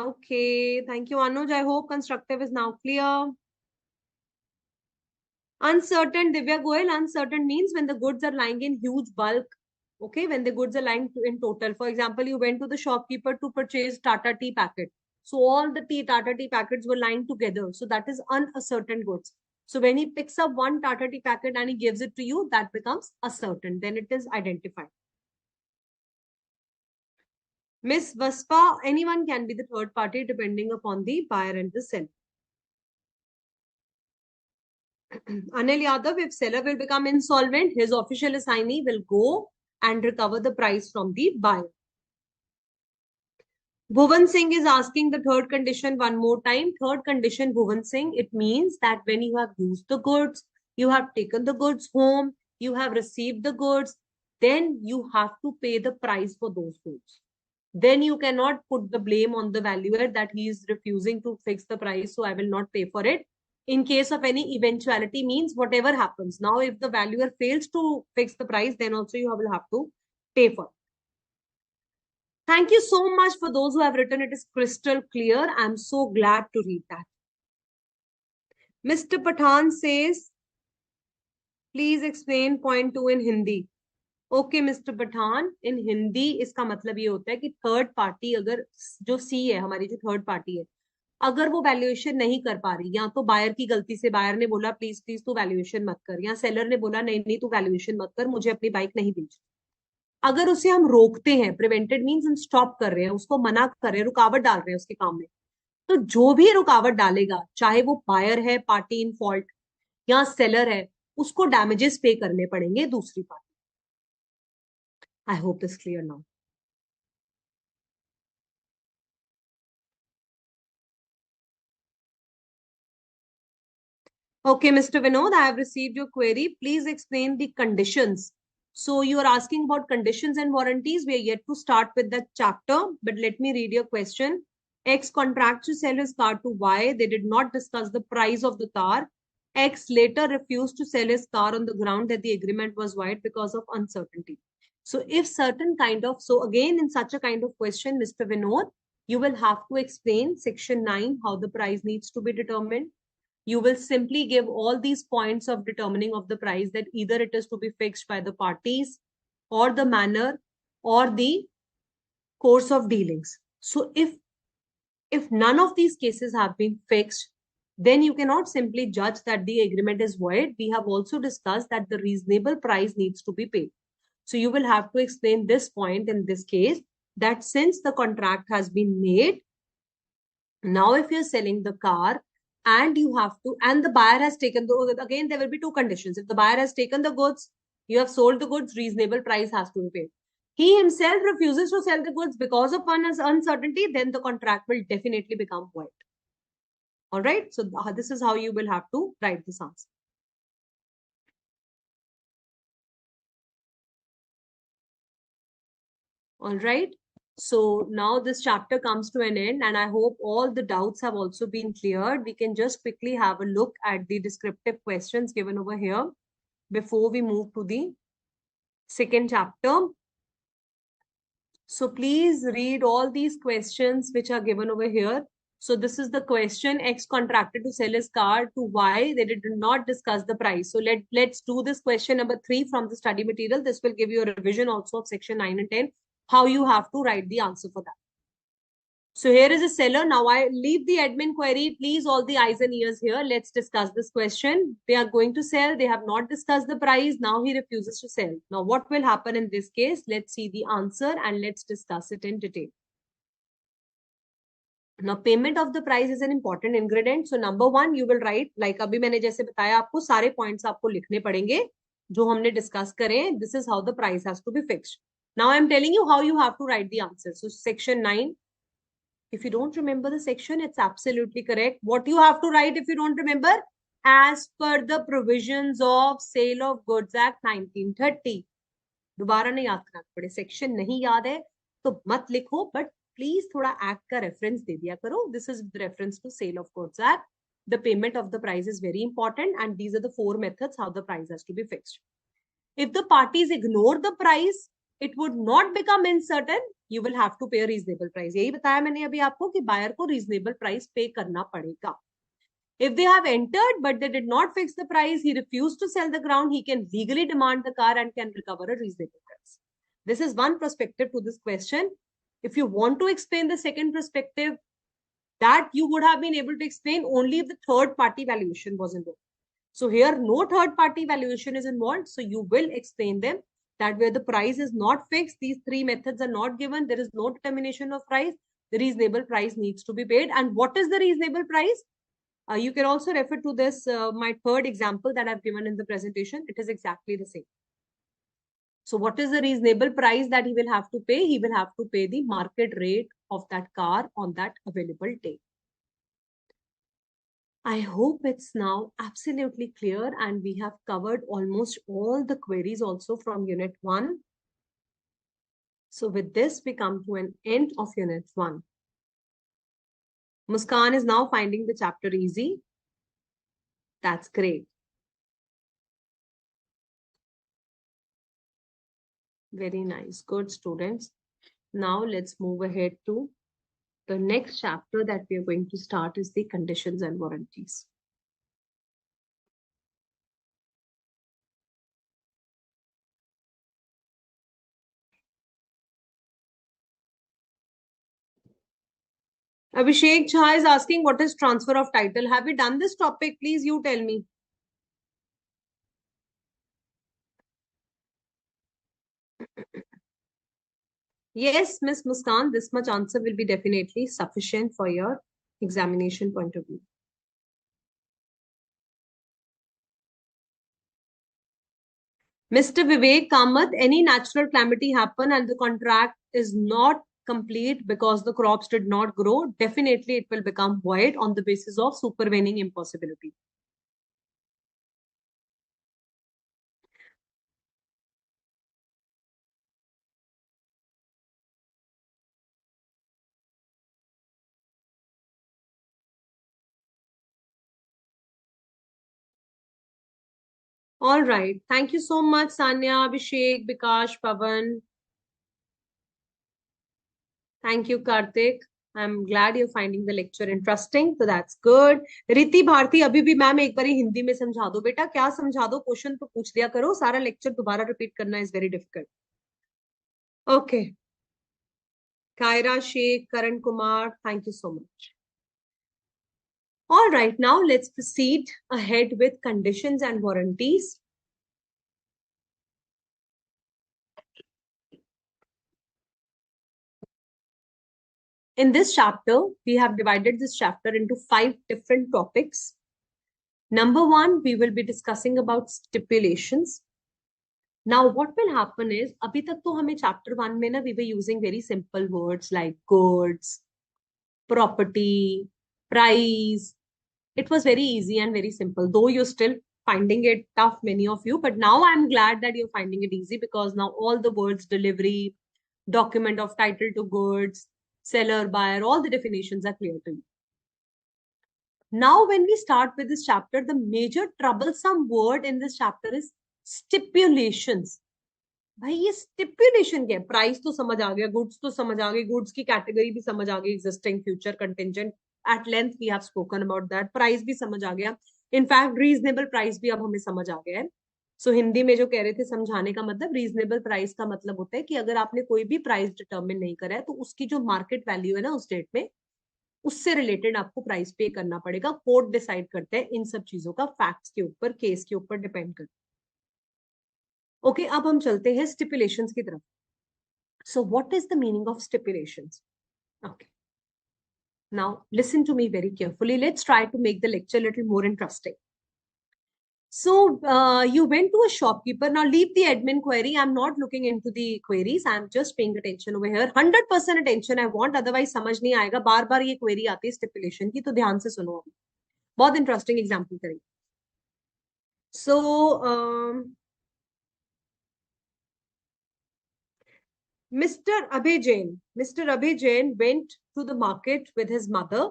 Okay, thank you, Anuj. I hope constructive is now clear. Uncertain, Divya Goyal, uncertain means when the goods are lying in huge bulk. Okay, when the goods are lying in total. For example, you went to the shopkeeper to purchase Tata tea packet. So all the Tata tea packets were lying together. So that is uncertain goods. So when he picks up one Tata tea packet and he gives it to you, that becomes certain. Then it is identified. Miss Vaspa, anyone can be the third party depending upon the buyer and the seller. Anil Yadav, if seller will become insolvent, his official assignee will go and recover the price from the buyer. Bhuvan Singh is asking the third condition one more time. Third condition, Bhuvan Singh, it means that when you have used the goods, you have taken the goods home, you have received the goods, then you have to pay the price for those goods. Then you cannot put the blame on the valuer that he is refusing to fix the price, so I will not pay for it. In case of any eventuality means whatever happens. Now, if the valuer fails to fix the price, then also you will have to pay for it. Thank you so much for those who have written. It is crystal clear. I'm so glad to read that. Mr. Pathan says, please explain point 2 in Hindi. Okay mister Pathan, in Hindi इसका मतलब ये होता है कि third party, अगर जो सी है हमारी, जो थर्ड पार्टी है, अगर वो वैल्यूएशन नहीं कर पा रही, या तो बायर की गलती से बायर ने बोला प्लीज प्लीज तू वैल्यूएशन मत कर, या सेलर ने बोला नहीं नहीं तू वैल्यूएशन मत कर, मुझे अपनी बाइक नहीं बेच, अगर उसे हम रोकते हैं, प्रिवेंटेड मीन्स हम स्टॉप कर रहे हैं, उसको मना कर रहे हैं, रुकावट डाल रहे हैं उसके काम में, तो जो भी रुकावट डालेगा, चाहे वो बायर है पार्टी इन फॉल्ट या सेलर है, उसको डैमेजेस पे करने पड़ेंगे दूसरी party. I hope this clear now. Okay, Mr. Vinod, I have received your query. Please explain the conditions. So you are asking about conditions and warranties. We are yet to start with that chapter, but let me read your question. X contracts to sell his car to Y. They did not discuss the price of the car. X later refused to sell his car on the ground that the agreement was void because of uncertainty. So if certain kind of, so again, in such a kind of question, Mr. Vinod, you will have to explain section 9, how the price needs to be determined. You will simply give all these points of determining of the price, that either it is to be fixed by the parties or the manner or the course of dealings. So if none of these cases have been fixed, then you cannot simply judge that the agreement is void. We have also discussed that the reasonable price needs to be paid. So you will have to explain this point in this case, that since the contract has been made, now if you're selling the car, and you have to, and the buyer has taken the, again there will be two conditions. If the buyer has taken the goods, you have sold the goods, reasonable price has to be paid. He himself refuses to sell the goods because of uncertainty, then the contract will definitely become void. All right, so this is how you will have to write this answer. All right, so now this chapter comes to an end, and I hope all the doubts have also been cleared. We can just quickly have a look at the descriptive questions given over here before we move to the second chapter. So please read all these questions which are given over here. So this is the question: X contracted to sell his car to Y. They did not discuss the price. So let's do this question number 3 from the study material. This will give you a revision also of section 9 and 10, how you have to write the answer for that. So here is a seller. Now I leave the admin query. Please, all the eyes and ears here. Let's discuss this question. They are going to sell. They have not discussed the price. Now he refuses to sell. Now what will happen in this case? Let's see the answer and let's discuss it in detail. Now payment of the price is an important ingredient. So number 1, you will write, like अभी मैंने जैसे बताया आपको, सारे points आपको लिखने पड़ेंगे जो हमने discuss करें. This is how the price has to be fixed. Now I'm telling you how you have to write the answer. So section 9. If you don't remember the section, it's absolutely correct. What you have to write if you don't remember? As per the provisions of Sale of Goods Act 1930. दोबारा नहीं याद करना पड़े. Section नहीं याद है तो मत लिखो, बट प्लीज थोड़ा एक्ट का रेफरेंस दे दिया करो. This is reference to sale of goods act. The payment of the price is very important, and these are the 4 methods how the price has to be fixed. If the parties ignore the price, it would not become uncertain. You will have to pay a reasonable price. यही बताया मैंने अभी आपको कि buyer को reasonable price pay करना पड़ेगा. If they have entered but they did not fix the price, he refused to sell the ground, he can legally demand the car and can recover a reasonable price. This is one perspective to this question. If you want to explain the second perspective, that you would have been able to explain only if the third party valuation was involved. So here no third party valuation is involved. So you will explain them, that where the price is not fixed, these 3 methods are not given, there is no determination of price, the reasonable price needs to be paid. And what is the reasonable price? You can also refer to this, my third example that I've given in the presentation. It is exactly the same. So what is the reasonable price that he will have to pay? He will have to pay the market rate of that car on that available day. I hope it's now absolutely clear, and we have covered almost all the queries also from Unit 1. So with this, we come to an end of Unit 1. Muskan is now finding the chapter easy. That's great. Very nice. Good, students. Now let's move ahead to the next chapter that we are going to start is the conditions and warranties. Abhishek Jha is asking what is transfer of title. Have we done this topic? Please you tell me. Yes, Miss Muskan, this much answer will be definitely sufficient for your examination point of view. Mr. Vivek Kamath, any natural calamity happen and the contract is not complete because the crops did not grow, definitely it will become void on the basis of supervening impossibility. All right. Thank you so much, Sanya, Abhishek, Bikash, Pavan. Thank you, Karthik. I'm glad you're finding the lecture interesting. So that's good. Riti Bharti, अभी भी ma'am एक बारी हिंदी में समझा दो बेटा क्या समझा दो क्वेश्चन तो पूछ दिया करो सारा लेक्चर दोबारा रिपीट करना is very difficult okay Kaira Sheikh, Karan Kumar, thank you so much. All right, now let's proceed ahead with conditions and warranties. In this chapter, we have divided this chapter into 5 different topics. Number 1, we will be discussing about stipulations. Now, what will happen is, अभी तक तो हमें chapter 1 में ना we were using very simple words like goods, property, price. It was very easy and very simple, though you're still finding it tough, many of you. But now I'm glad that you're finding it easy because now all the words delivery, document of title to goods, seller, buyer, all the definitions are clear to you. Now, when we start with this chapter, the major troublesome word in this chapter is stipulations. भाई ये stipulation क्या है price तो समझ आ गया goods तो समझ आ गई गुड्स की कैटेगरी भी समझ आ गई existing future contingent at length we have spoken about that price भी समझ आ गया इनफैक्ट रीजनेबल प्राइस भी अब हमें समझ आ गया है सो हिंदी में जो कह रहे थे समझाने का मतलब रीजनेबल प्राइस का मतलब होता है कि अगर आपने कोई भी प्राइस डिटर्मिन नहीं करा है तो उसकी जो मार्केट वैल्यू है ना उस डेट में उससे रिलेटेड आपको प्राइस पे करना पड़ेगा कोर्ट डिसाइड करते हैं इन सब चीजों का फैक्ट्स के ऊपर केस के ऊपर डिपेंड करता है ओके अब हम चलते हैं स्टिपुलेशंस की तरफ so what is the meaning of stipulations okay now listen to me very carefully let's try to make the lecture a little more interesting so you went to a shopkeeper now leave the admin query I'm not looking into the queries I'm just paying attention over here 100% attention I want otherwise समझ नहीं आएगा बार बार ये query आती है stipulation की तो ध्यान से सुनो अभी बहुत इंटरेस्टिंग एग्जांपल करेंगे so Mr. Abhay Jain went to the market with his mother.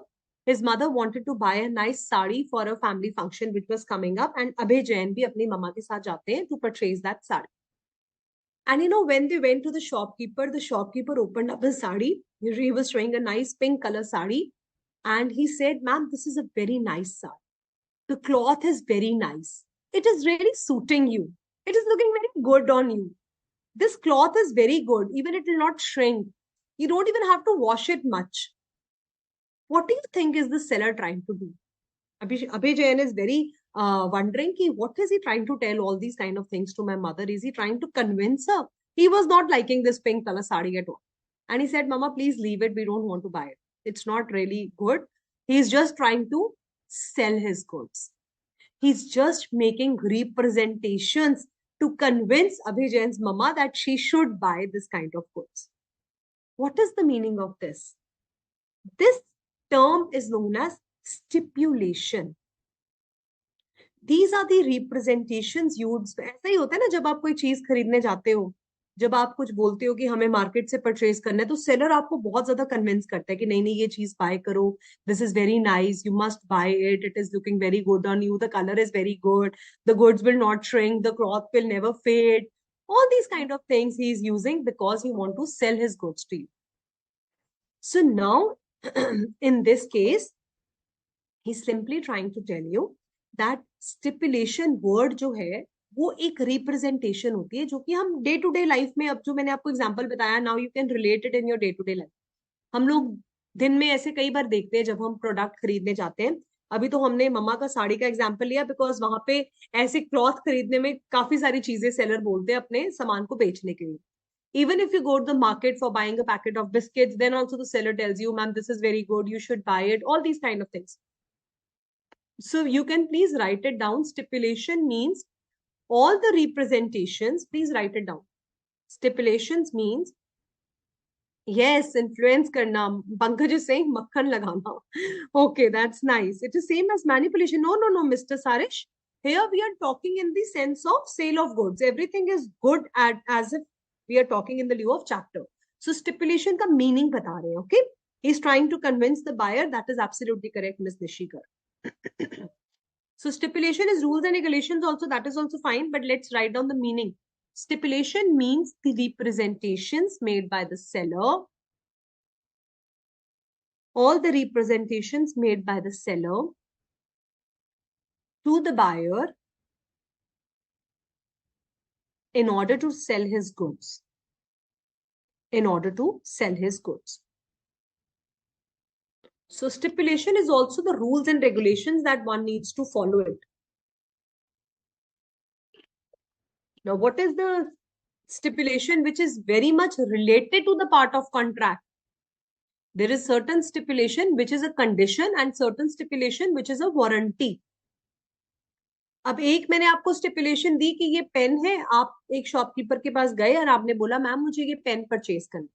His mother wanted to buy a nice sari for a family function which was coming up, and Abhay Jain भी अपनी मम्मा के साथ जाते हैं to purchase that sari. And you know, when they went to the shopkeeper opened up the sari. He was showing a nice pink color sari, and he said, "Ma'am, this is a very nice sari. The cloth is very nice. It is really suiting you. It is looking very good on you. This cloth is very good. Even it will not shrink. You don't even have to wash it much." What do you think is the seller trying to do? Abhay Jain is very wondering ki, what is he trying to tell all these kind of things to my mother? Is he trying to convince her? He was not liking this pink color sari at all. And he said, Mama, please leave it. We don't want to buy it. It's not really good. He's just trying to sell his goods. He's just making representations to convince Abhay Jain's mama that she should buy this kind of goods. What is the meaning of this? This term is known as stipulation. These are the representations used. ऐसा ही होता है ना जब आप कोई चीज खरीदने जाते हो जब आप कुछ बोलते हो कि हमें मार्केट से परचेज करना है तो सेलर आपको बहुत ज्यादा कन्विंस करता है कि नहीं नहीं ये चीज बाय करो this is very nice you must buy it it is looking very good on you the colour is very good the goods will not shrink the cloth will never fade All these kind of things he is using because he want to sell his goods to you. So now, in this case, he's simply trying to tell you that stipulation word जो है वो एक representation होती है जो कि हम day to day life में, अब जो मैंने आपको एग्जांपल बताया, now you can relate it in your day to day life. हम लोग दिन में ऐसे कई बार देखते हैं जब हम प्रोडक्ट खरीदने जाते हैं. अभी तो हमने मम्मा का साड़ी का एग्जांपल लिया बिकॉज वहां पे ऐसे क्लॉथ खरीदने में काफी सारी चीजें सेलर बोलते हैं अपने सामान को बेचने के लिए. Even if you go to the market for buying a packet of biscuits, then also the seller tells you, ma'am, this is very good, you should buy it, all these kind of things. So you can please write it down. Stipulation means all the representations, please write it down. Stipulations means, yes, influence karna. Pankaj is saying makhan lagana. Okay, that's nice. It is same as manipulation. No, no, no, Mr. Sarish. Here we are talking in the sense of sale of goods. Everything is good as if we are talking in the lieu of chapter. So stipulation ka meaning bata rahe hain, okay? He's trying to convince the buyer. That is absolutely correct, Ms. Nishikar. So stipulation is rules and regulations also. That is also fine. But let's write down the meaning. Stipulation means the representations made by the seller. All the representations made by the seller to the buyer in order to sell his goods. In order to sell his goods. So stipulation is also the rules and regulations that one needs to follow it. Now, what is the stipulation which is very much related to the part of contract? There is certain stipulation which is a condition and certain stipulation which is a warranty. अब एक मैंने आपको stipulation दी कि ये pen है, आप एक shopkeeper के पास गए और आपने बोला मैम मुझे ये पेन परचेज करना.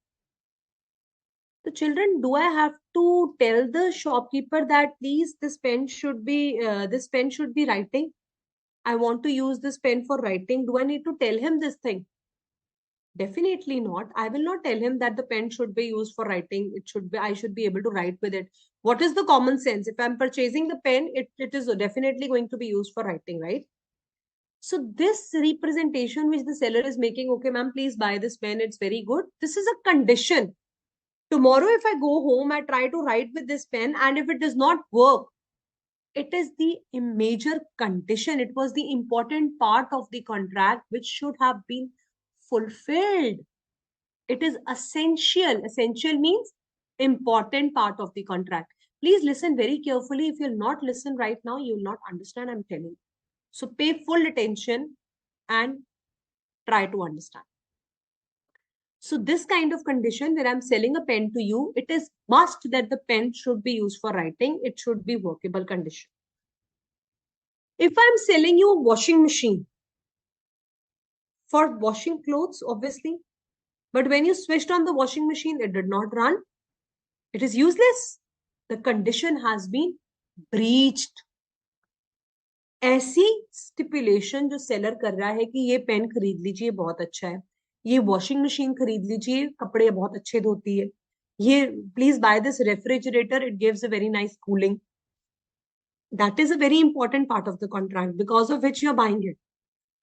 तो children, do I have to tell the shopkeeper that please this pen should be writing? I want to use this pen for writing. Do I need to tell him this thing? Definitely not. I will not tell him that the pen should be used for writing. I should be able to write with it. What is the common sense? If I'm purchasing the pen, it is definitely going to be used for writing, right? So this representation which the seller is making, okay, ma'am, please buy this pen. It's very good. This is a condition. Tomorrow, if I go home, I try to write with this pen, and if it does not work, it is the major condition. It was the important part of the contract which should have been fulfilled. It is essential. Essential means important part of the contract. Please listen very carefully. If you'll not listen right now, you will not understand. I'm telling you. So pay full attention and try to understand. So this kind of condition where I'm selling a pen to you, it is must that the pen should be used for writing. It should be workable condition. If I'm selling you a washing machine for washing clothes, obviously, but when you switched on the washing machine, it did not run. It is useless. The condition has been breached. ऐसी stipulation जो seller कर रहा है कि ये pen खरीद लीजिए बहुत अच्छा है, ये वॉशिंग मशीन खरीद लीजिए कपड़े बहुत अच्छे धोती है, ये please buy this refrigerator, it gives a very nice cooling. That is a very important part of the contract because of which you're buying it.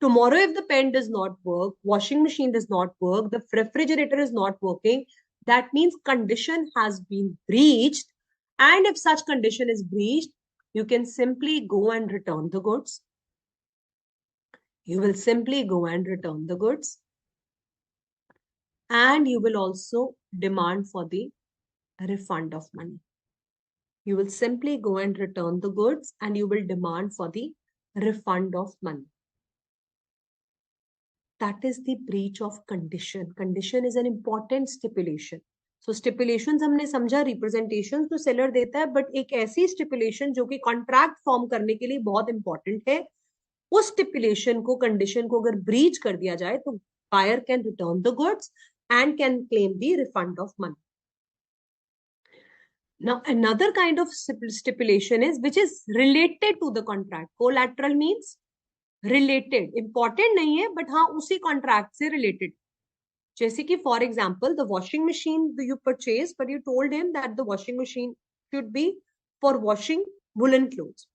Tomorrow, if the pen does not work, washing machine does not work, the refrigerator is not working, that means condition has been breached. And if such condition is breached, you can simply go and return the goods. You will simply go and return the goods. And you will also demand for the refund of money. You will simply go and return the goods and you will demand for the refund of money. That is the breach of condition. Condition is an important stipulation. So stipulations हमने समझा, representations तो seller देता है, but एक ऐसी stipulation जो कि contract form करने के लिए बहुत important है, उस stipulation को, condition को अगर breach कर दिया जाए तो buyer can return the goods and can claim the refund of money. Now, another kind of stipulation is which is related to the contract. Collateral means related. Important नहीं है, but हाँ उसी contract से related. जैसे कि for example, the washing machine you purchased, but you told him that the washing machine should be for washing woolen clothes.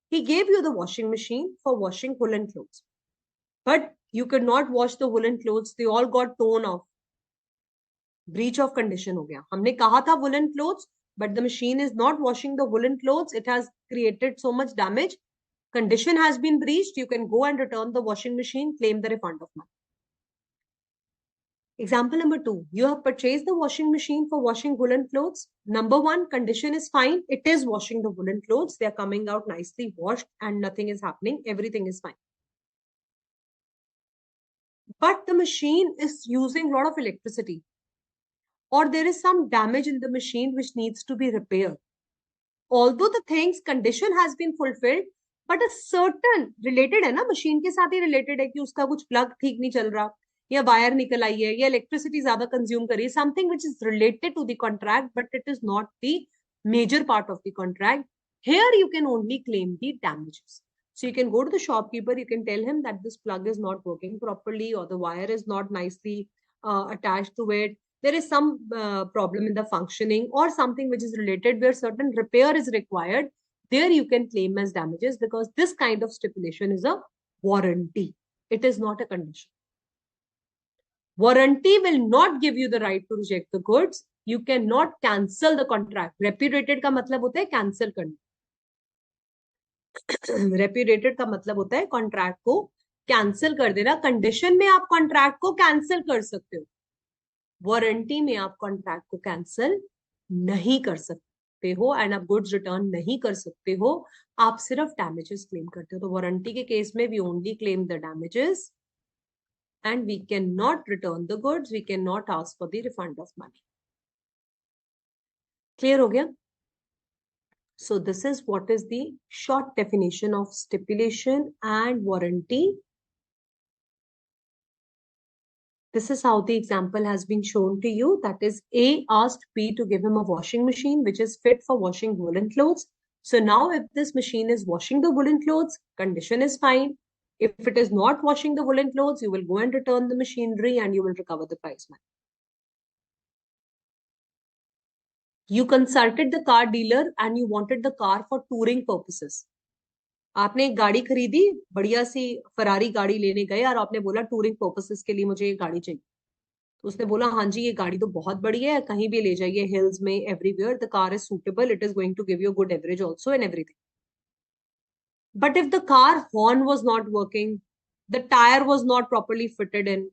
He gave you the washing machine for washing woolen clothes. But You could not wash the woolen clothes. They all got torn off. Breach of condition हो गया. हमने कहा था woolen clothes, but the machine is not washing the woolen clothes. It has created so much damage. Condition has been breached. You can go and return the washing machine, claim the refund of money. Example number 2, you have purchased the washing machine for washing woolen clothes. Number 1, condition is fine. It is washing the woolen clothes. They are coming out nicely washed and nothing is happening. Everything is fine. But the machine is using a lot of electricity, or there is some damage in the machine which needs to be repaired. Although the things condition has been fulfilled, but a certain related है ना, machine के साथ ही related है कि उसका कुछ plug ठीक नहीं चल रहा, या वायर निकल आई है, या इलेक्ट्रिसिटी ज्यादा कंज्यूम करी, something which is related to the contract but it is not the major part of the contract. Here you can only claim the damages. So you can go to the shopkeeper, you can tell him that this plug is not working properly or the wire is not nicely attached to it. There is some problem in the functioning or something which is related where certain repair is required. There you can claim as damages, because this kind of stipulation is a warranty. It is not a condition. Warranty will not give you the right to reject the goods. You cannot cancel the contract. Repudiated का मतलब होता है cancel करना. Repudiated का मतलब होता है contract को cancel कर देना. Condition में आप contract को cancel कर सकते हो. वारंटी में आप कॉन्ट्रैक्ट को कैंसिल नहीं कर सकते हो एंड आप गुड्स रिटर्न नहीं कर सकते हो. आप सिर्फ डैमेजेस क्लेम करते हो. तो वारंटी के केस में we only claim the damages and we can not return the goods. We can not ask for the refund of money. Clear हो गया? So this is what is the short definition of stipulation and warranty. This is how the example has been shown to you. That is, A asked B to give him a washing machine which is fit for washing woolen clothes. So now if this machine is washing the woolen clothes, condition is fine. If it is not washing the woolen clothes, you will go and return the machinery and you will recover the prize money. You consulted the car dealer and you wanted the car for touring purposes. आपने एक गाड़ी खरीदी, बढ़िया सी Ferrari गाड़ी लेने गए और आपने बोला टूरिंग पर्पसेस के लिए मुझे ये गाड़ी चाहिए. तो उसने बोला हाँ जी ये गाड़ी तो बहुत बढ़िया है, कहीं भी ले जाइए, हिल्स में, everywhere, the car is suitable, it is going to give you good average also and everything. But if the car horn was not working, the tyre was not properly fitted in,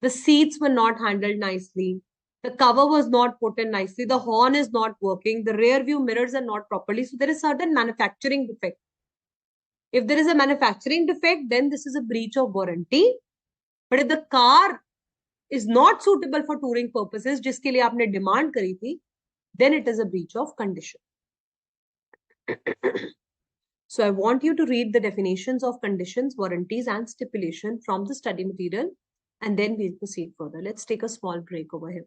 the seats were not handled nicely, the cover was not put in nicely, the horn is not working, the rear view mirrors are not properly, so there is certain manufacturing defect. If there is a manufacturing defect, then this is a breach of warranty. But if the car is not suitable for touring purposes, जिसके लिए आपने demand करी थी, then it is a breach of condition. So I want you to read the definitions of conditions, warranties, and stipulation from the study material, and then we'll proceed further. Let's take a small break over here.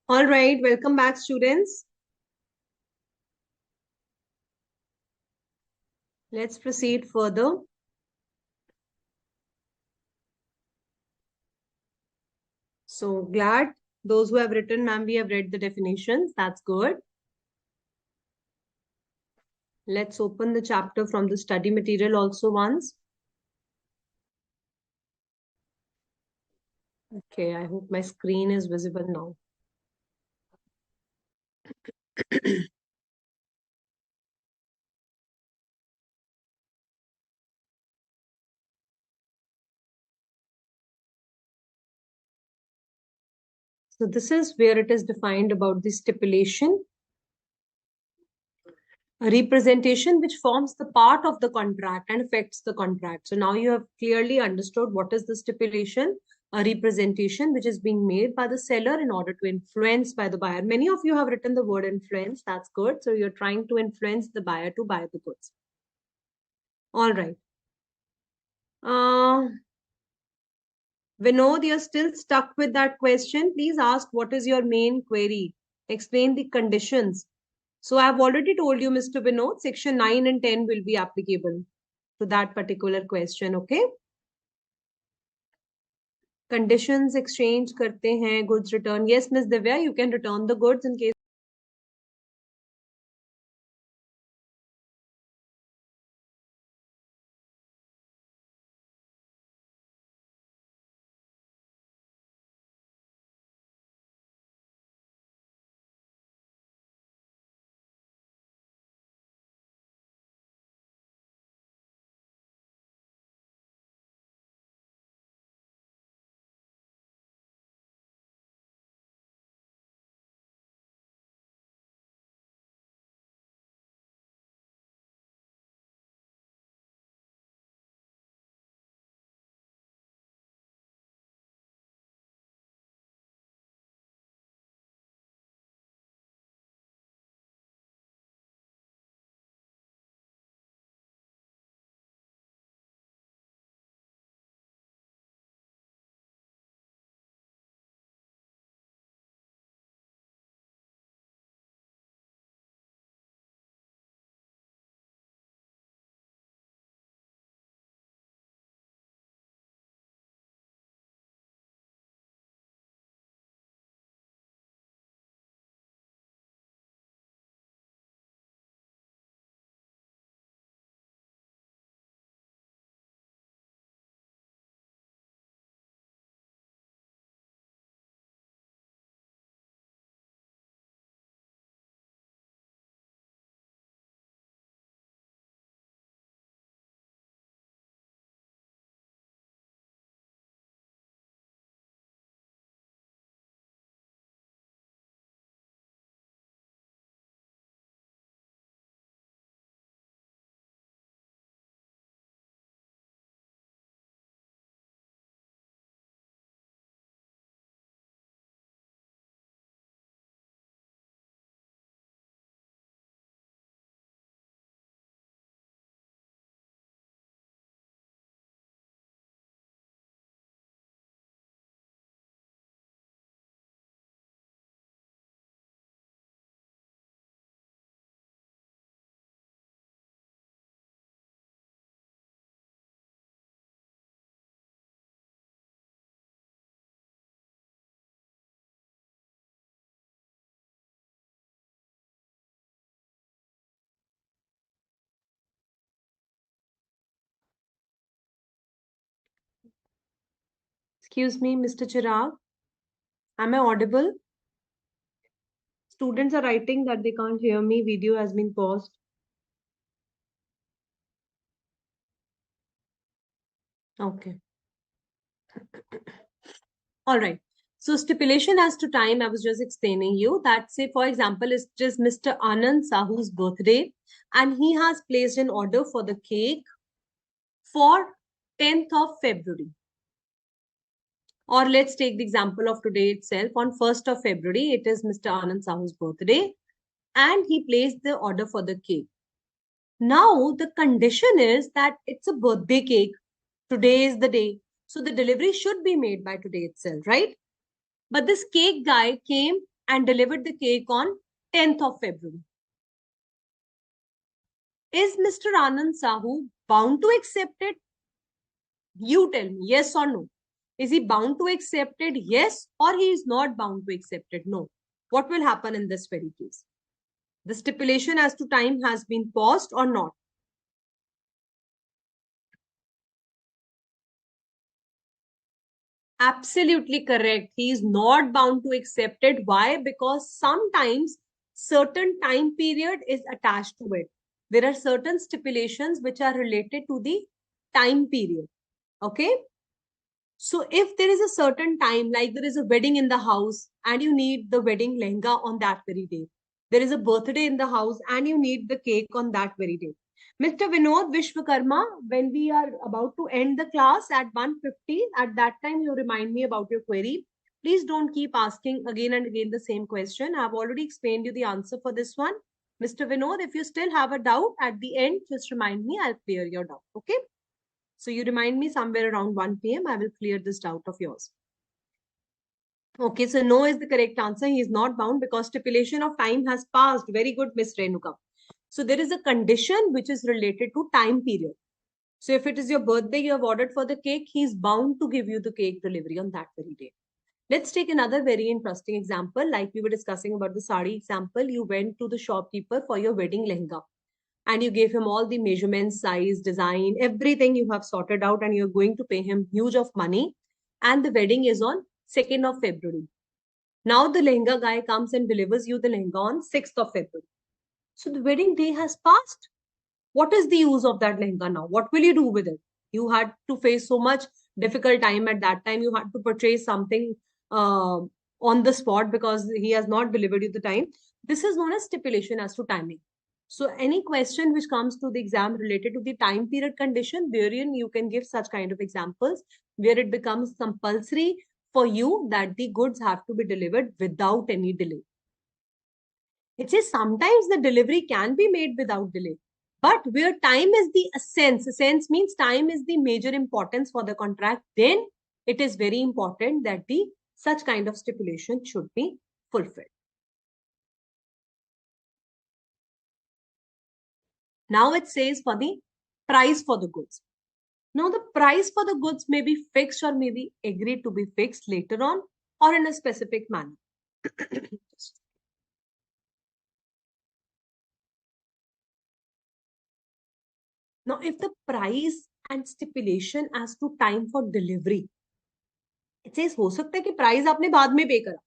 All right, welcome back, students. Let's proceed further. So glad those who have written, ma'am, we have read the definitions. That's good. Let's open the chapter from the study material also once. Okay, I hope my screen is visible now. So this is where it is defined about the stipulation, a representation which forms the part of the contract and affects the contract. So now you have clearly understood what is the stipulation, a representation which is being made by the seller in order to influence by the buyer. Many of you have written the word influence. That's good. So you're trying to influence the buyer to buy the goods. All right. Vinod, you're still stuck with that question. Please ask what is your main query. Explain the conditions. So I've already told you, Mr. Vinod, section 9 and 10 will be applicable to that particular question, okay? Conditions exchange करते हैं, goods return. Yes, Miss Divya, you can return the goods in case. Excuse me, Mr. Chirag. Am I audible? Students are writing that they can't hear me. Video has been paused. Okay. All right. So stipulation as to time, I was just explaining you that, say, for example, it's just Mr. Anand Sahu's birthday, and he has placed an order for the cake for 10th of February. Or let's take the example of today itself. On 1st of February, it is Mr. Anand Sahu's birthday, and he placed the order for the cake. Now, the condition is that it's a birthday cake. Today is the day. So the delivery should be made by today itself, right? But this cake guy came and delivered the cake on 10th of February. Is Mr. Anand Sahu bound to accept it? You tell me, yes or no. Is he bound to accept it? Yes, or he is not bound to accept it? No. What will happen in this very case? The stipulation as to time has been paused or not? Absolutely correct. He is not bound to accept it. Why? Because sometimes certain time period is attached to it. There are certain stipulations which are related to the time period. Okay. So if there is a certain time, like there is a wedding in the house and you need the wedding lehenga on that very day. There is a birthday in the house and you need the cake on that very day. Mr. Vinod Vishwakarma, when we are about to end the class at 1:50, at that time you remind me about your query. Please don't keep asking again and again the same question. I've already explained you the answer for this one. Mr. Vinod, if you still have a doubt at the end, just remind me. I'll clear your doubt. Okay. So you remind me somewhere around 1 p.m. I will clear this doubt of yours. Okay, so no is the correct answer. He is not bound because stipulation of time has passed. Very good, Miss Renuka. So there is a condition which is related to time period. So if it is your birthday, you have ordered for the cake, he is bound to give you the cake delivery on that very day. Let's take another very interesting example. Like we were discussing about the sari example, you went to the shopkeeper for your wedding lehenga and you gave him all the measurements, size, design, everything you have sorted out, and you're going to pay him huge of money. And the wedding is on 2nd of February. Now the lehenga guy comes and delivers you the lehenga on 6th of February. So the wedding day has passed. What is the use of that lehenga now? What will you do with it? You had to face so much difficult time at that time. You had to purchase something on the spot because he has not delivered you the time. This is known as stipulation as to timing. So any question which comes to the exam related to the time period condition, therein you can give such kind of examples where it becomes compulsory for you that the goods have to be delivered without any delay. It says sometimes the delivery can be made without delay, but where time is the essence means time is the major importance for the contract, then it is very important that the such kind of stipulation should be fulfilled. Now it says for the price for the goods. Now the price for the goods may be fixed or may be agreed to be fixed later on or in a specific manner. Now, if the price and stipulation as to time for delivery, it says हो सकता है कि price आपने बाद में pay करा.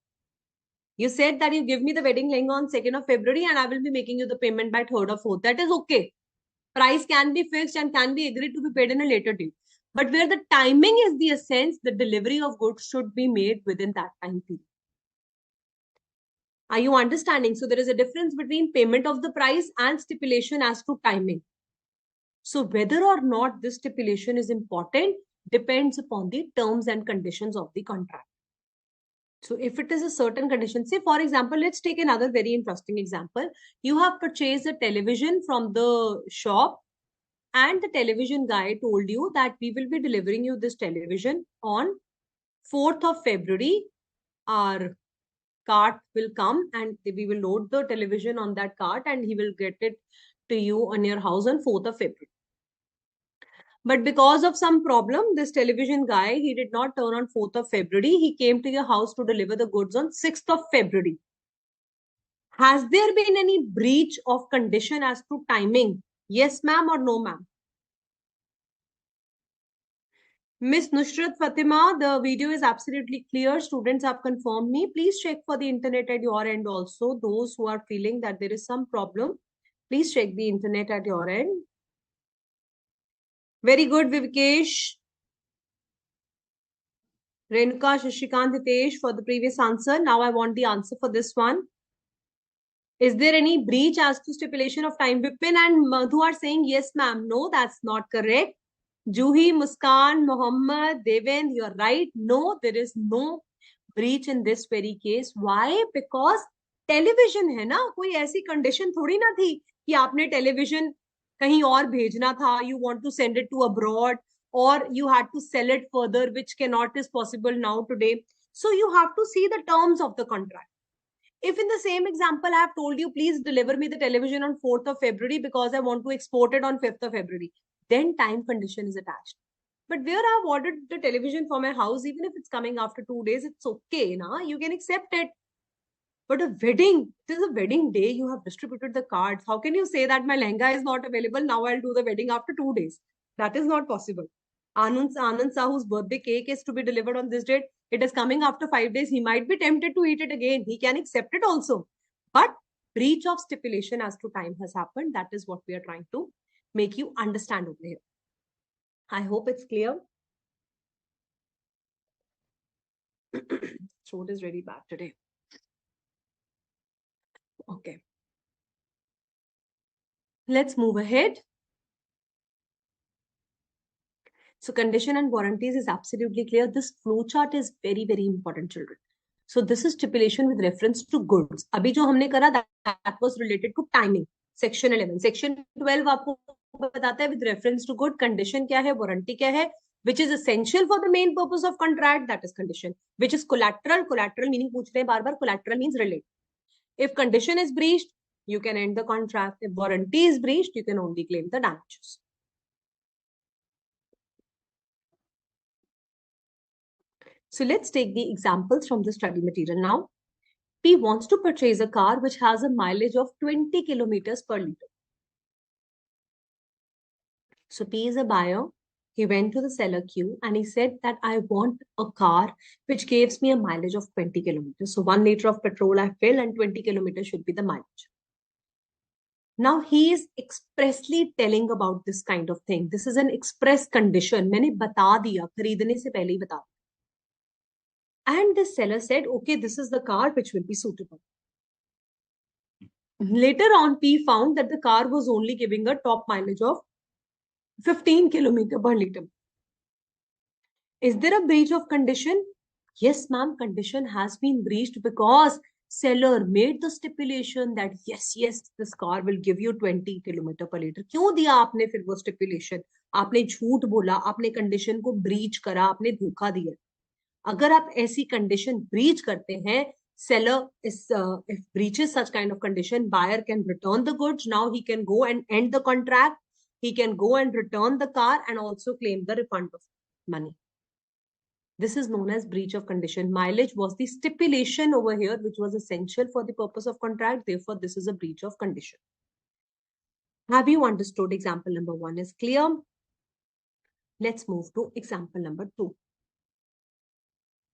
You said that you give me the wedding lehenga on 2nd of February and I will be making you the payment by 3rd or 4th. That is okay. Price can be fixed and can be agreed to be paid in a later date. But where the timing is the essence, the delivery of goods should be made within that time period. Are you understanding? So there is a difference between payment of the price and stipulation as to timing. So whether or not this stipulation is important depends upon the terms and conditions of the contract. So if it is a certain condition, say for example, let's take another very interesting example. You have purchased a television from the shop and the television guy told you that we will be delivering you this television on 4th of February. Our cart will come and we will load the television on that cart and he will get it to you on your house on 4th of February. But because of some problem, this television guy, he did not turn on 4th of February. He came to your house to deliver the goods on 6th of February. Has there been any breach of condition as to timing? Yes, ma'am, or no, ma'am? Miss Nusrat Fatima, the video is absolutely clear. Students have confirmed me. Please check for the internet at your end also. Those who are feeling that there is some problem, please check the internet at your end. Very good, Vivkesh. Renuka, Shashikant, Hitesh for the previous answer. Now I want the answer for this one. Is there any breach as to stipulation of time? Vipin and Madhu are saying yes, ma'am. No, that's not correct. Juhi, Muskan, Mohammed, Devend, you're right. No, there is no breach in this very case. Why? Because television है ना, कोई ऐसी condition थोड़ी ना थी कि आपने television कहीं और भेजना था. You want to send it to abroad or you had to sell it further, which cannot is possible now today. So you have to see the terms of the contract. If in the same example, I have told you, please deliver me the television on 4th of February because I want to export it on 5th of February, then time condition is attached. But where I have ordered the television for my house, even if it's coming after 2 days, it's okay. Na? You can accept it. But a wedding, it is a wedding day. You have distributed the cards. How can you say that my lehenga is not available? Now I'll do the wedding after 2 days. That is not possible. Anand Sahu's birthday cake is to be delivered on this date. It is coming after 5 days. He might be tempted to eat it again. He can accept it also. But breach of stipulation as to time has happened. That is what we are trying to make you understand over here. I hope it's clear. Throat is really bad today. Okay. Let's move ahead. So condition and warranties is absolutely clear. This flow chart is very, very important, children. So this is stipulation with reference to goods. अभी जो हमने करा that was related to timing. Section 11. Section 12 आपको बताता है with reference to good. Condition क्या है, warranty क्या है, which is essential for the main purpose of contract, that is condition. Which is collateral. Collateral meaning पूछ रहे हैं बार बार. Collateral means relate. If condition is breached, you can end the contract. If warranty is breached, you can only claim the damages. So let's take the examples from the study material now. P wants to purchase a car which has a mileage of 20 kilometers per liter. So P is a buyer. He went to the seller queue and he said that I want a car which gives me a mileage of 20 kilometers. So 1 liter of petrol I fill and 20 kilometers should be the mileage. Now he is expressly telling about this kind of thing. This is an express condition. मैंने बता दिया, खरीदने से पहले ही बता. And the seller said, okay, this is the car which will be suitable. Later on, P found that the car was only giving a top mileage of 15 kilometers per liter. Is there a breach of condition? Yes, ma'am, condition has been breached because seller made the stipulation that yes, this car will give you 20 kilometers per liter. क्यों दिया आपने फिर वो stipulation? आपने झूठ बोला, आपने condition को breach करा, आपने धोखा दिया. अगर आप ऐसी condition breach करते हैं, seller is if breaches such kind of condition, buyer can return the goods. Now he can go and end the contract. He can go and return the car and also claim the refund of money. This is known as breach of condition. Mileage was the stipulation over here, which was essential for the purpose of contract. Therefore, this is a breach of condition. Have you understood? Example number 1 is clear. Let's move to example number 2.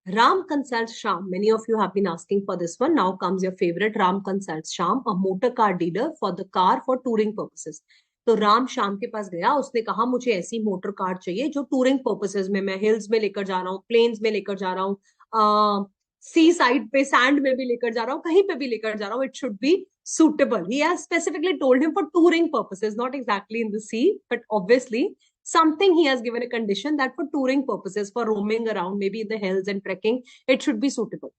Ram consults Sham. Many of you have been asking for this one. Now comes your favorite. Ram consults Sham, a motor car dealer, for the car for touring purposes. तो राम शाम के पास गया, उसने कहा मुझे ऐसी motor car चाहिए जो टूरिंग पर्पसेस में, मैं हिल्स में लेकर जा रहा हूँ, प्लेन्स में लेकर जा रहा हूँ, सी साइड पे सैंड में भी लेकर जा रहा हूँ, कहीं पे भी लेकर जा रहा हूँ. It should be suitable. He has specifically told him for touring purposes, not exactly in the sea, but obviously something he has given a condition that for touring purposes, for roaming around, maybe in the hills and trekking, it should be suitable.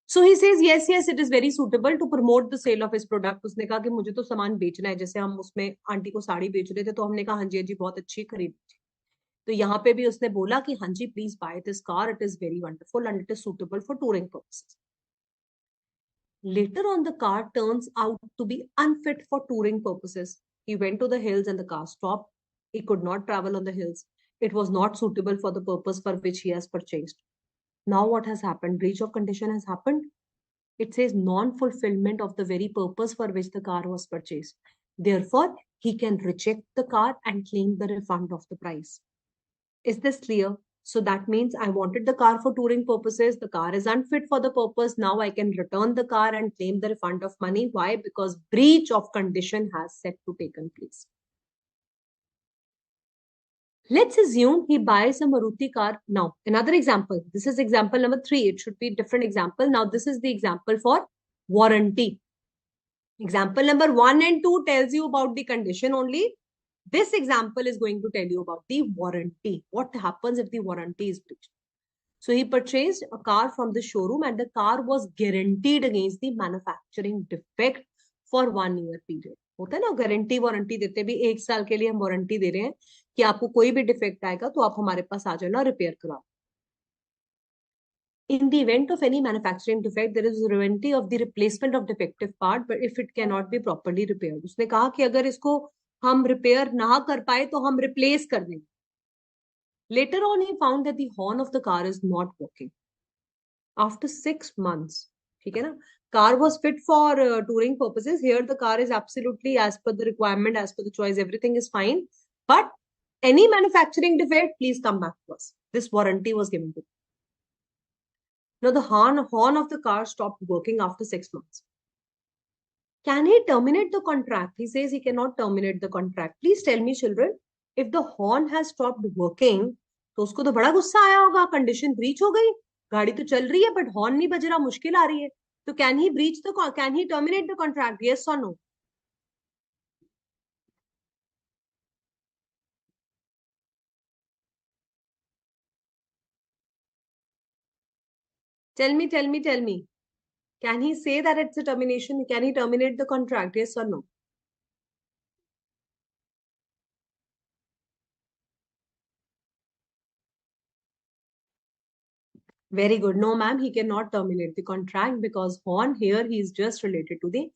So he says, yes, it is very suitable to promote the sale of his product. उसने कहा कि मुझे तो सामान बेचना है, जैसे हम उसमें आंटी को साड़ी बेच रहे थे तो हमने कहा हाँ जी बहुत अच्छी खरीद. तो यहाँ पे भी उसने बोला कि हाँ जी please buy this car, it is very wonderful and it is suitable for touring purposes. Later on, the car turns out to be unfit for touring purposes. He went to the hills and the car stopped. He could not travel on the hills. It was not suitable for the purpose for which he has purchased. Now what has happened? Breach of condition has happened. It says non-fulfillment of the very purpose for which the car was purchased. Therefore, he can reject the car and claim the refund of the price. Is this clear? So that means I wanted the car for touring purposes. The car is unfit for the purpose. Now I can return the car and claim the refund of money. Why? Because breach of condition has set to taken place. Let's assume he buys a Maruti car. Now, another example. This is example number 3. It should be a different example. Now, this is the example for warranty. Example number 1 and 2 tells you about the condition only. This example is going to tell you about the warranty. What happens if the warranty is breached? So he purchased a car from the showroom and the car was guaranteed against the manufacturing defect for 1 year period. होता है ना, guarantee warranty देते भी 1 साल के लिए हम warranty दे रहे हैं कि आपको कोई भी डिफेक्ट आएगा तो आप हमारे पास आ जाना, रिपेयर कराओ. In the event of any manufacturing defect, there is a warranty of the replacement of defective part, but if it cannot be properly repaired. उसने कहा कि अगर इसको हम रिपेयर ना कर पाए तो हम रिप्लेस कर देंगे. Later on, he found that the horn of the car is not working. After 6 months, ठीक है ना? Car was fit for touring purposes. Here, the car is absolutely as per the requirement, as per the choice. Everything is fine. But any manufacturing defect, please come back to us. This warranty was given to. Now, the horn of the car stopped working after 6 months. Can he terminate the contract? He says he cannot terminate the contract. Please tell me, children, if the horn has stopped working, तो उसको तो बड़ा गुस्सा आया होगा, condition breach हो गई, गाड़ी तो चल रही है बट हॉर्न नहीं बज रहा, मुश्किल आ रही है. तो can he terminate the contract? Yes और no? Tell me. Can he say that it's a termination? Can he terminate the contract? Yes or no? Very good. No, ma'am, he cannot terminate the contract because on here he is just related to the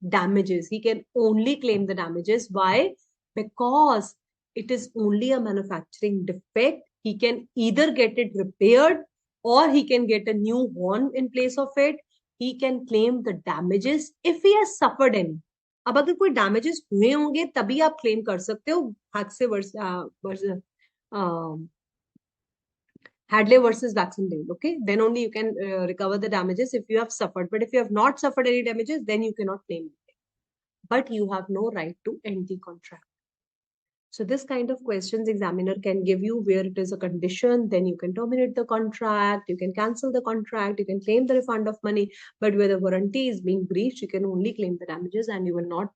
damages. He can only claim the damages. Why? Because it is only a manufacturing defect. He can either get it repaired or he can get a new horn in place of it. He can claim the damages if he has suffered any. अब अगर कोई damages हुए होंगे तभी आप claim कर सकते हो हादसे वर्ष Hadley versus Baxendale. Okay, then only you can recover the damages if you have suffered. But if you have not suffered any damages, then you cannot claim it. But you have no right to end the contract. So this kind of questions examiner can give you where it is a condition, then you can terminate the contract, you can cancel the contract, you can claim the refund of money. But where the warranty is being breached, you can only claim the damages and you will not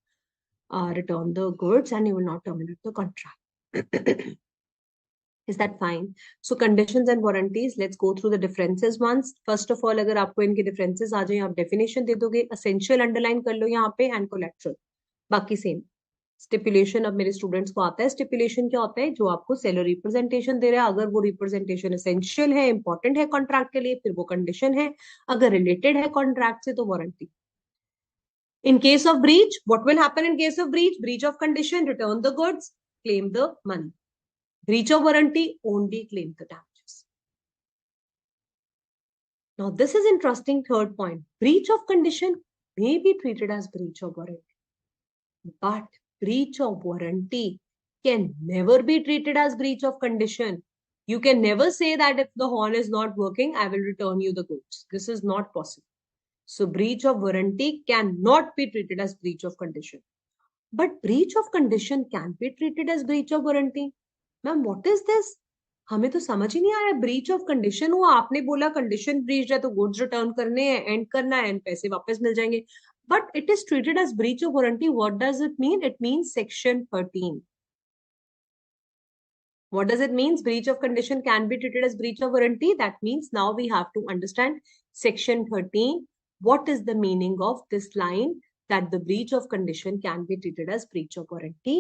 return the goods and you will not terminate the contract. Is that fine? So conditions and warranties, let's go through the differences once. First of all, अगर आपको इनके differences आ जाए, आप definition दे दोगे, essential underline कर लो यहाँ पे and collateral. बाकी same. Stipulation अब मेरे students को आता है. Stipulation क्या होता है? जो आपको seller representation दे रहा है, अगर वो representation essential है, important है contract के लिए, फिर वो condition है. अगर related है contract से तो warranty. In case of breach, what will happen in case of breach? Breach of condition, return the goods, claim the money. Breach of warranty, only claim the damages. Now, this is interesting third point. Breach of condition may be treated as breach of warranty. But breach of warranty can never be treated as breach of condition. You can never say that if the horn is not working, I will return you the goods. This is not possible. So, breach of warranty cannot be treated as breach of condition. But breach of condition can be treated as breach of warranty. Ma'am what is this? हमें तो समझ ही नहीं आया. Breach of condition हुआ, आपने बोला condition breach है तो गुड्स रिटर्न करने हैं, एंड करना है, एंड पैसे वापस मिल जाएंगे. But it is treated as breach of warranty. What does it mean? It means section 13. What does it mean? Breach of condition can be treated as breach of warranty. That means now we have to understand section 13. What is the meaning of this line that the breach of condition can be treated as breach of warranty?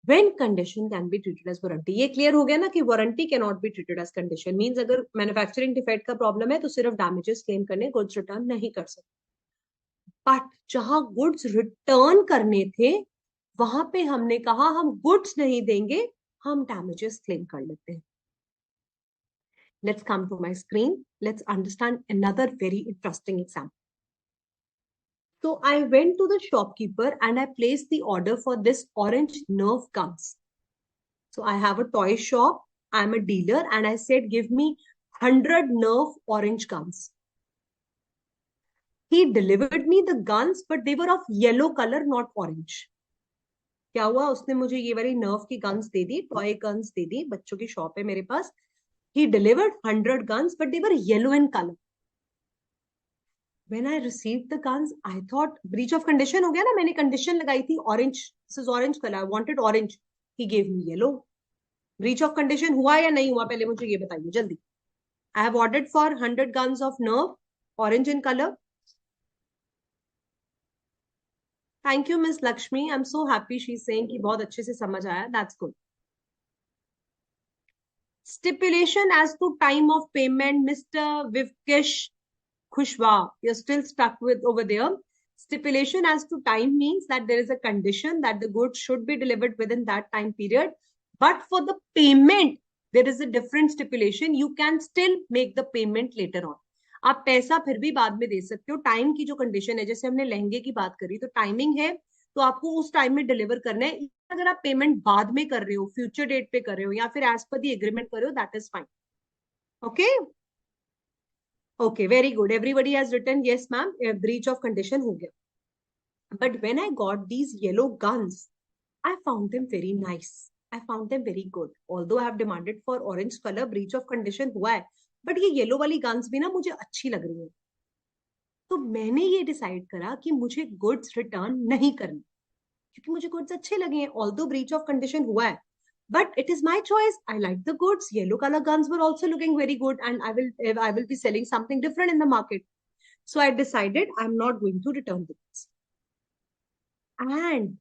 When condition can be treated as warranty. ये clear हो गया ना कि warranty cannot be treated as condition. Means अगर manufacturing defect का problem है तो सिर्फ damages claim करने, goods return नहीं कर सकते. But जहां goods return करने थे वहां पे हमने कहा हम goods नहीं देंगे, हम damages claim कर लेते हैं. Let's come to my screen. Let's understand another very interesting example. So I went to the shopkeeper and I placed the order for this orange nerve gums. So I have a toy shop. I'm a dealer and I said, give me 100 nerve orange guns. He delivered me the guns, but they were of yellow color, not orange. क्या हुआ? उसने मुझे ये वाली nerve की guns दे दी, toy guns दे दी. बच्चों की shop है मेरे पास. He delivered 100 guns, but they were yellow in color. When I received the guns, I thought breach of condition हो गया ना. मैंने condition लगाई थी orange. This is orange color. I wanted orange. He gave me yellow. Breach of condition हुआ या नहीं हुआ? पहले मुझे ये बताइए जल्दी. I have ordered for 100 guns of nerve, orange in color. Thank you, Miss Lakshmi. I'm so happy she's saying कि बहुत अच्छे से समझ आया. That's good. Stipulation as to time of payment, Mr. Vivkesh Kushwa, you're still stuck with over there. Stipulation as to time means that there is a condition that the goods should be delivered within that time period. But for the payment, there is a different stipulation. You can still make the payment later on. आप पैसा फिर भी बाद में दे सकते हो. Time की जो कंडीशन है, जैसे हमने लहंगे की बात करी, तो टाइमिंग है तो आपको उस टाइम में डिलीवर करना है. अगर आप पेमेंट बाद में कर रहे हो, फ्यूचर डेट पे कर रहे हो, या फिर एज पर दी एग्रीमेंट कर रहे हो, that is fine. Okay. Okay, very good. Everybody has written yes, ma'am. A breach of condition हो गया. But when I got these yellow guns, I found them very nice. I found them very good. Although I have demanded for orange color, breach of condition हुआ है. But ये yellow वाली guns भी ना मुझे अच्छी लग रही है. तो मैंने ये डिसाइड करा कि मुझे गुड्स रिटर्न नहीं करने, क्योंकि मुझे गुड्स अच्छे लगे हैं. ऑल्दो ब्रीच ऑफ कंडीशन हुआ है, but it is my choice. I like the goods. Yellow color guns were also looking very good, and I will be selling something different in the market. So I decided I'm not going to return the goods. And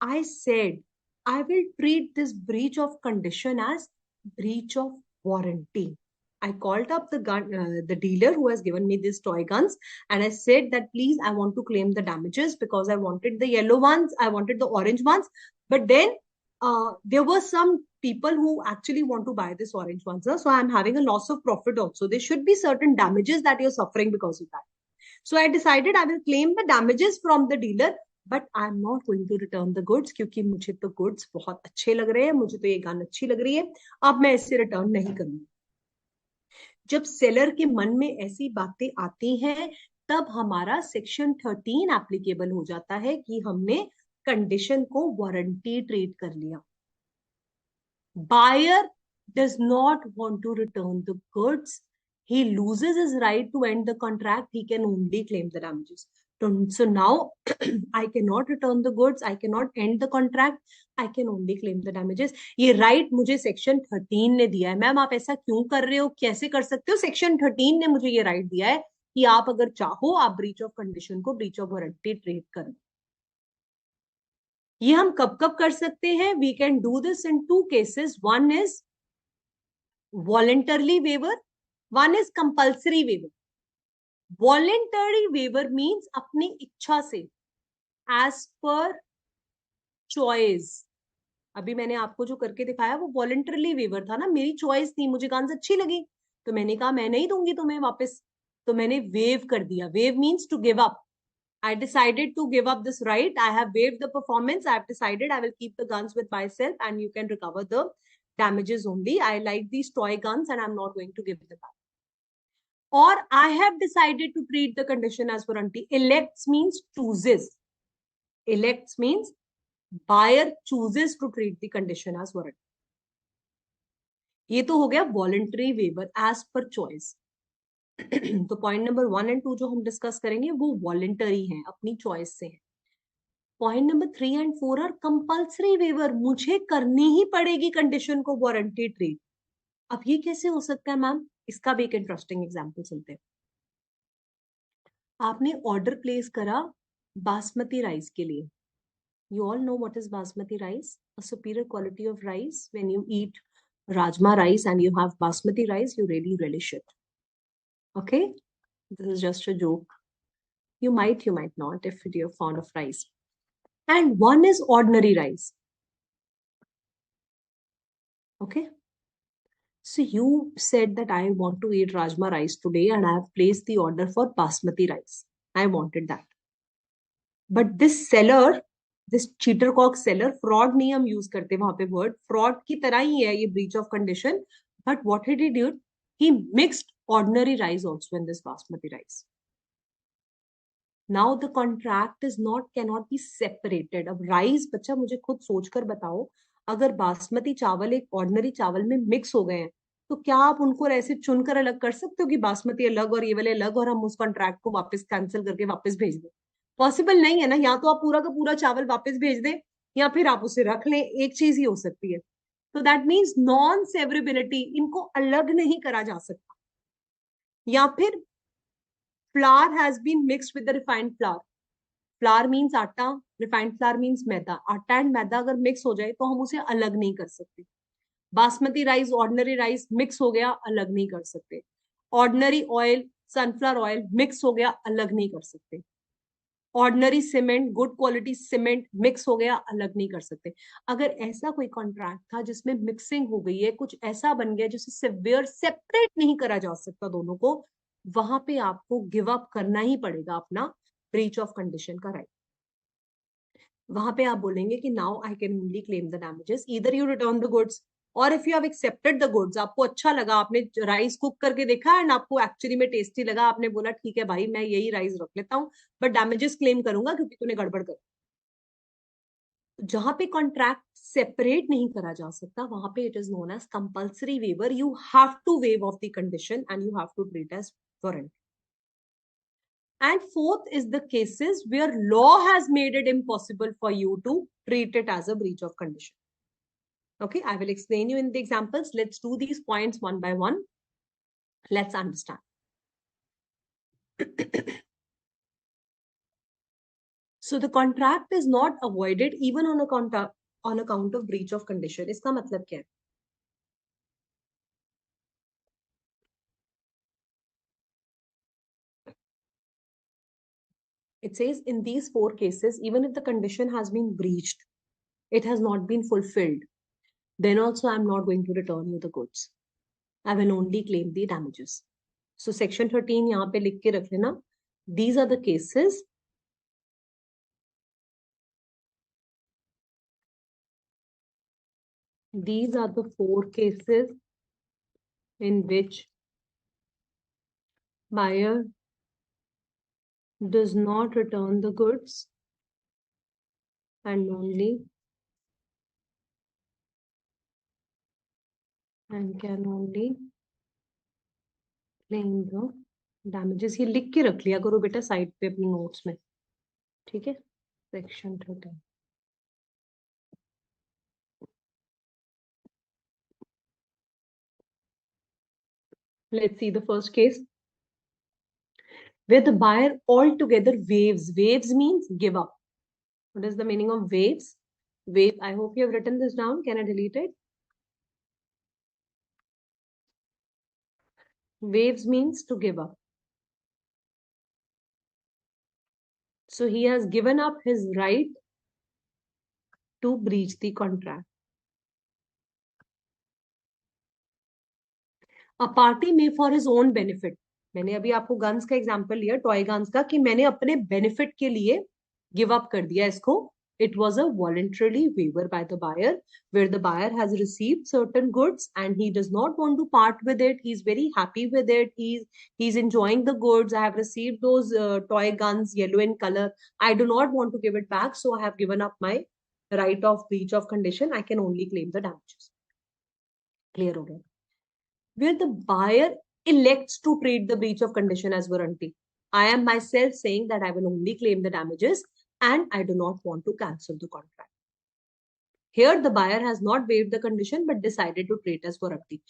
I said, I will treat this breach of condition as breach of warranty. I called up the dealer who has given me these toy guns, and I said that please, I want to claim the damages because I wanted the yellow ones, I wanted the orange ones, but then there were some people who actually want to buy this orange ones, so I'm having a loss of profit also. There should be certain damages that you're suffering because of that. So I decided I will claim the damages from the dealer, but I am not going to return the goods, क्योंकि मुझे तो goods बहुत अच्छे लग रहे हैं, मुझे तो ये गन अच्छी लग रही है, अब मैं इसे रिटर्न नहीं करूंगी. जब सेलर के मन में ऐसी बातें आती हैं, तब हमारा सेक्शन 13 एप्लीकेबल हो जाता है कि हमने कंडीशन को वारंटी ट्रीट कर लिया. Buyer does not want to return the goods, he loses his right to end the contract, he can only claim the damages. So now I cannot return the goods, I cannot end the contract, I can only claim the damages. ये right मुझे section 13 ने दिया है. Ma'am आप ऐसा क्यों कर रहे हो, कैसे कर सकते हो? सेक्शन 13 ने मुझे ये right दिया है कि आप अगर चाहो आप ब्रीच ऑफ कंडीशन को ब्रीच ऑफ वारंटी ट्रीट करो. ये हम कब कब कर सकते हैं? We can do this in two cases. One is voluntarily waiver, one is compulsory waiver. Voluntary waiver means अपनी इच्छा से, as per choice. अभी मैंने आपको जो करके दिखाया वो voluntarily waiver था ना, मेरी choice थी, मुझे गांस अच्छी लगी तो मैंने कहा मैं नहीं दूंगी तुम्हें वापस, तो मैंने waive कर दिया. Waive means to give up. I decided to give up this right. I have waived the performance. I have decided I will keep the guns with myself and you can recover the damages only. I like these toy guns and I'm not going to give them back. Or I have decided to treat the condition as warranty. Elects means chooses. Elects means buyer chooses to treat the condition as warranty. ये तो हो गया voluntary waiver as per choice. तो point number 1 and 2 जो हम discuss करेंगे वो voluntary हैं, अपनी चॉइस से हैं. Point number 3 and 4 are compulsory waiver, मुझे करनी ही पड़ेगी कंडीशन को वारंटी ट्रीट. अब ये कैसे हो सकता है मैम? इसका भी एक इंटरेस्टिंग एग्जांपल सुनते हैं. आपने ऑर्डर प्लेस करा बासमती राइस के लिए. You all know what is basmati rice, a superior quality of rice. When you eat rajma rice and you have basmati rice, you really relish it. Okay, this is just a joke. You might not if you're fond of rice. And one is ordinary rice. Okay, so you said that I want to eat rajma rice today and I have placed the order for basmati rice. I wanted that. But this seller, this cheater cock seller, fraud नहीं हम use करते वहां पे word, fraud की तरह ही है ये breach of condition. But what did he do? He mixed ordinary rice also in this basmati rice. Now the contract is not, cannot be separated. अब राइस, बच्चा मुझे खुद सोचकर बताओ, अगर बासमती चावल एक ऑर्डिनरी चावल में मिक्स हो गए हैं तो क्या आप उनको ऐसे चुनकर अलग कर सकते हो कि बासमती अलग और ये वाले अलग और हम उस कॉन्ट्रैक्ट को वापस कैंसिल करके वापस भेज दें? पॉसिबल नहीं है ना. या तो आप पूरा का पूरा चावल वापस भेज दें या फिर आप उसे रख लें, एक चीज ही हो सकती है. तो दैट मीन्स नॉन सेवरेबिलिटी, इनको अलग नहीं करा जा सकता. या फिर flour has been mixed with the refined flour. Flour means atta, refined flour means maida. Atta and मैदा अगर मिक्स हो जाए तो हम उसे अलग नहीं कर सकते. Basmati rice ordinary rice mix हो गया, अलग नहीं कर सकते. Ordinary oil sunflower oil mix हो गया, अलग नहीं कर सकते. Ordinary cement good quality cement mix हो गया, अलग नहीं कर सकते. अगर ऐसा कोई कॉन्ट्रैक्ट था जिसमें मिक्सिंग हो गई है, कुछ ऐसा बन गया जिसे सिवियर सेपरेट नहीं करा जा सकता दोनों को, वहां पे आपको गिव अप करना ही पड़ेगा अपना ब्रीच ऑफ कंडीशन का राइट. वहां पे आप बोलेंगे कि now I can only claim the damages, either you return the goods or if you have accepted the goods, आपको अच्छा लगा, आपने राइस कुक करके देखा एंड आपको एक्चुअली में टेस्टी लगा, आपने बोला ठीक है भाई मैं यही राइस रख लेता हूँ, बट डैमेजेस क्लेम करूंगा क्योंकि तूने गड़बड़ कर. जहां पे कॉन्ट्रैक्ट सेपरेट नहीं करा जा सकता, वहां पे it is known as compulsory waiver. You have to waive off the condition and you have to treat as warrant. And fourth is the cases where law has made it impossible for you to treat it as a breach of condition. Okay, I will explain you in the examples. Let's do these points one by one. Let's understand. So the contract is not avoided even on account of breach of condition. इसका मतलब क्या है? It says in these four cases, even if the condition has been breached, it has not been fulfilled, then also I'm not going to return you the goods. I will only claim the damages. So section 13 यहाँ पे लिख के रख लेना. These are the cases these are the four cases in which buyer does not return the goods and can only claim the damages. ये लिख के रख लिया करो बेटा साइड पे अपने नोट्स में, ठीक है. Section 13. Let's see the first case where the buyer altogether waives. Waives means give up. What is the meaning of waives? Waive. I hope you have written this down. Can I delete it? Waives means to give up. So he has given up his right to breach the contract. A party may for his own benefit. मैंने अभी आपको guns का example लिया, toy guns का, कि मैंने अपने benefit के लिए गिव अप कर दिया इसको. It was a voluntarily waiver by the buyer, where the buyer has received certain goods and he does not want to part with it. He's very happy with it. He's enjoying the goods. I have received those toy guns, yellow in color. I do not want to give it back, so I have given up my right of breach of condition. I can only claim the damages. Clear हो गया? Where the buyer elects to treat the breach of condition as warranty. I am myself saying that I will only claim the damages and I do not want to cancel the contract. Here the buyer has not waived the condition but decided to treat as warranty.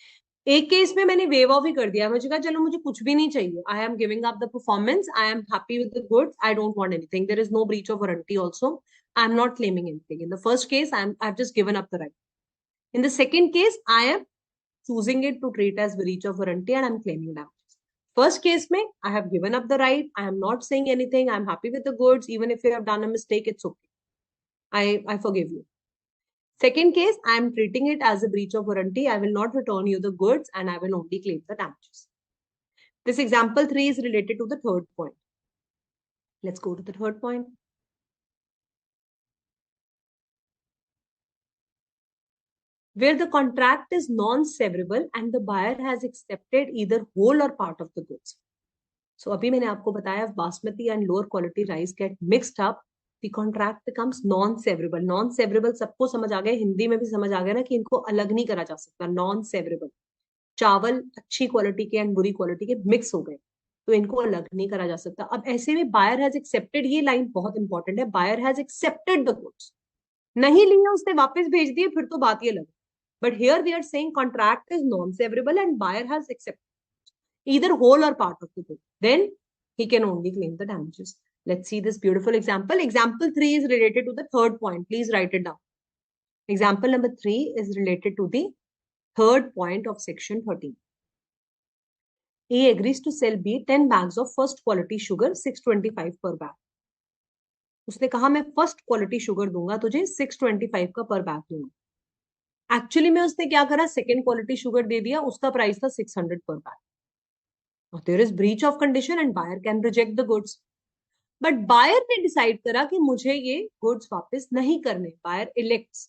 एक case में मैंने wave of ही कर दिया, मुझे कहा चलो मुझे कुछ भी नहीं चाहिए, I am giving up the performance, I am happy with the goods, I don't want anything, there is no breach of warranty also, I am not claiming anything. In the first case I have just given up the right. In the second case, I am choosing it to treat as breach of warranty and I'm claiming damages. First case mein, I have given up the right. I am not saying anything. I'm happy with the goods. Even if you have done a mistake, it's okay. I forgive you. Second case, I am treating it as a breach of warranty. I will not return you the goods and I will only claim the damages. This example 3 is related to the third point. Let's go to the third point. Where the contract is non-severable and the buyer has accepted either whole or part of the goods. So अभी मैंने आपको बताया basmati and lower quality rice get mixed up, the contract becomes non-severable. Non-severable सबको समझ आ गया, हिंदी में भी समझ आ गया ना कि इनको अलग नहीं करा जा सकता. Non-severable. चावल अच्छी क्वालिटी के एंड बुरी क्वालिटी के मिक्स हो गए तो इनको अलग नहीं करा जा सकता. अब ऐसे में बायर हैज एक्सेप्टेड, ये लाइन बहुत इंपॉर्टेंट है, buyer has accepted the goods. नहीं लिए उसने वापस भेज दिए फिर तो बात ही अलग. But here we are saying contract is non severable and buyer has accepted either whole or part of the good, then he can only claim the damages. Let's see this beautiful example. Example 3 is related to the third point. Please write it down. Example number 3 is related to the Third point of section 13. A agrees to sell B 10 bags of first quality sugar, 625 per bag. उसने कहा मैं first quality sugar दूंगा तुझे 625 का पर bag दूंगा. Actually में उसने क्या करा, सेकंड क्वालिटी शुगर दे दिया, उसका प्राइस था 600 per bag. There is breach of condition and buyer can reject the goods. But buyer ने डिसाइड करा कि मुझे ये गुड्स वापस नहीं करने. Buyer elects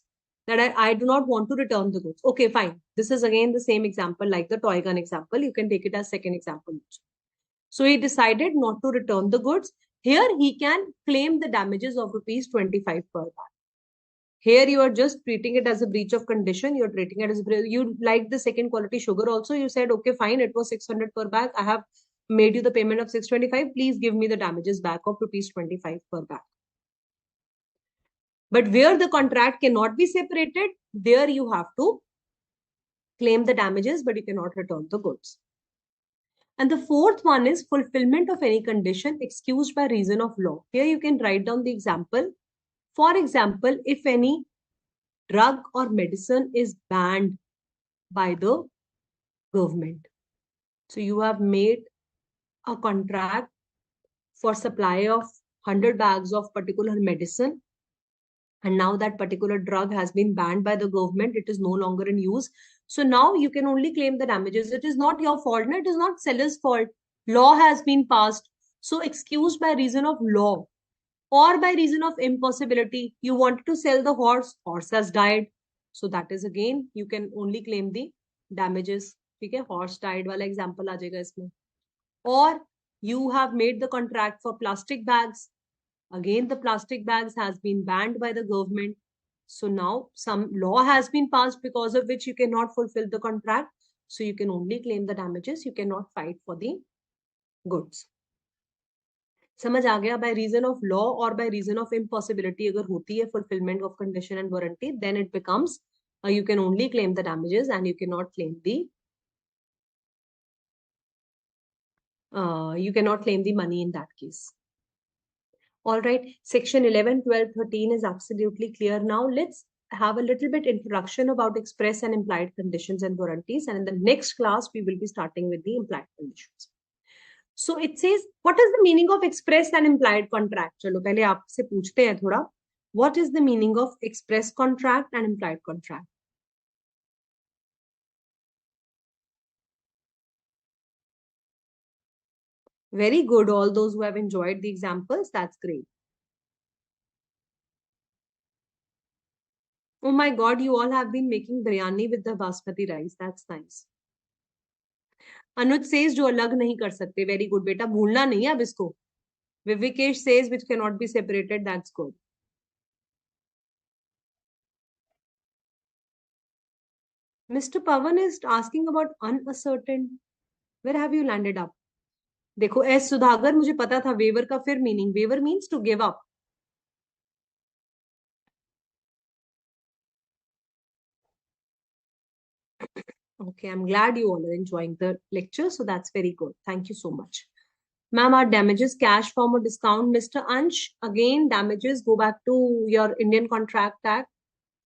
that I do not want to return the goods. Okay, fine. This is again the same example like the toy gun example. You can take it as second example. So he decided not to return the goods. Here he can claim the damages of rupees 25 per bag. Here you are just treating it as a breach of condition. You're treating it as you like the second quality sugar also. You said, okay, fine, it was 600 per bag. I have made you the payment of 625. Please give me the damages back of rupees 25 per bag. But where the contract cannot be separated, there you have to claim the damages, but you cannot return the goods. And the fourth one is fulfillment of any condition excused by reason of law. Here you can write down the example. For example, if any drug or medicine is banned by the government. So you have made a contract for supply of 100 bags of particular medicine. And now that particular drug has been banned by the government. It is no longer in use. So now you can only claim the damages. It is not your fault. No, it is not seller's fault. Law has been passed. So excused by reason of law or by reason of impossibility. You wanted to sell the horse. Horse has died. So that is again, you can only claim the damages. Okay, horse died wala example aa jayega isme. Or you have made the contract for plastic bags. Again, the plastic bags has been banned by the government. So now some law has been passed because of which you cannot fulfill the contract. So you can only claim the damages. You cannot fight for the goods. समझ आ गया? By reason of law or by reason of impossibility अगर होती है fulfillment of condition and warranty, then it becomes you can only claim the damages and you cannot claim the money in that case. All right, section 11, 12, 13 is absolutely clear. Now let's have a little bit introduction about express and implied conditions and warranties. And in the next class, we will be starting with the implied conditions. So it says, what is the meaning of express and implied contract? चलो पहले आपसे पूछते हैं थोड़ा. What is the meaning of express contract and implied contract? Very good. All those who have enjoyed the examples, that's great. Oh my God, you all have been making biryani with the basmati rice. That's nice. Anuj says जो अलग नहीं कर सकते. Very good, बेटा. भूलना नहीं है अब इसको. Vivikesh says which cannot be separated. That's good. Mr. Pavan is asking about unascertain. Where have you landed up? देखो एस सुधागर मुझे पता था वेवर का फिर meaning. Waiver means to give up. Okay, I'm glad you all are enjoying the lecture. So that's very good. Thank you so much. Ma'am, our damages cash form or discount? Mr. Ansh, again, damages go back to your Indian Contract Act.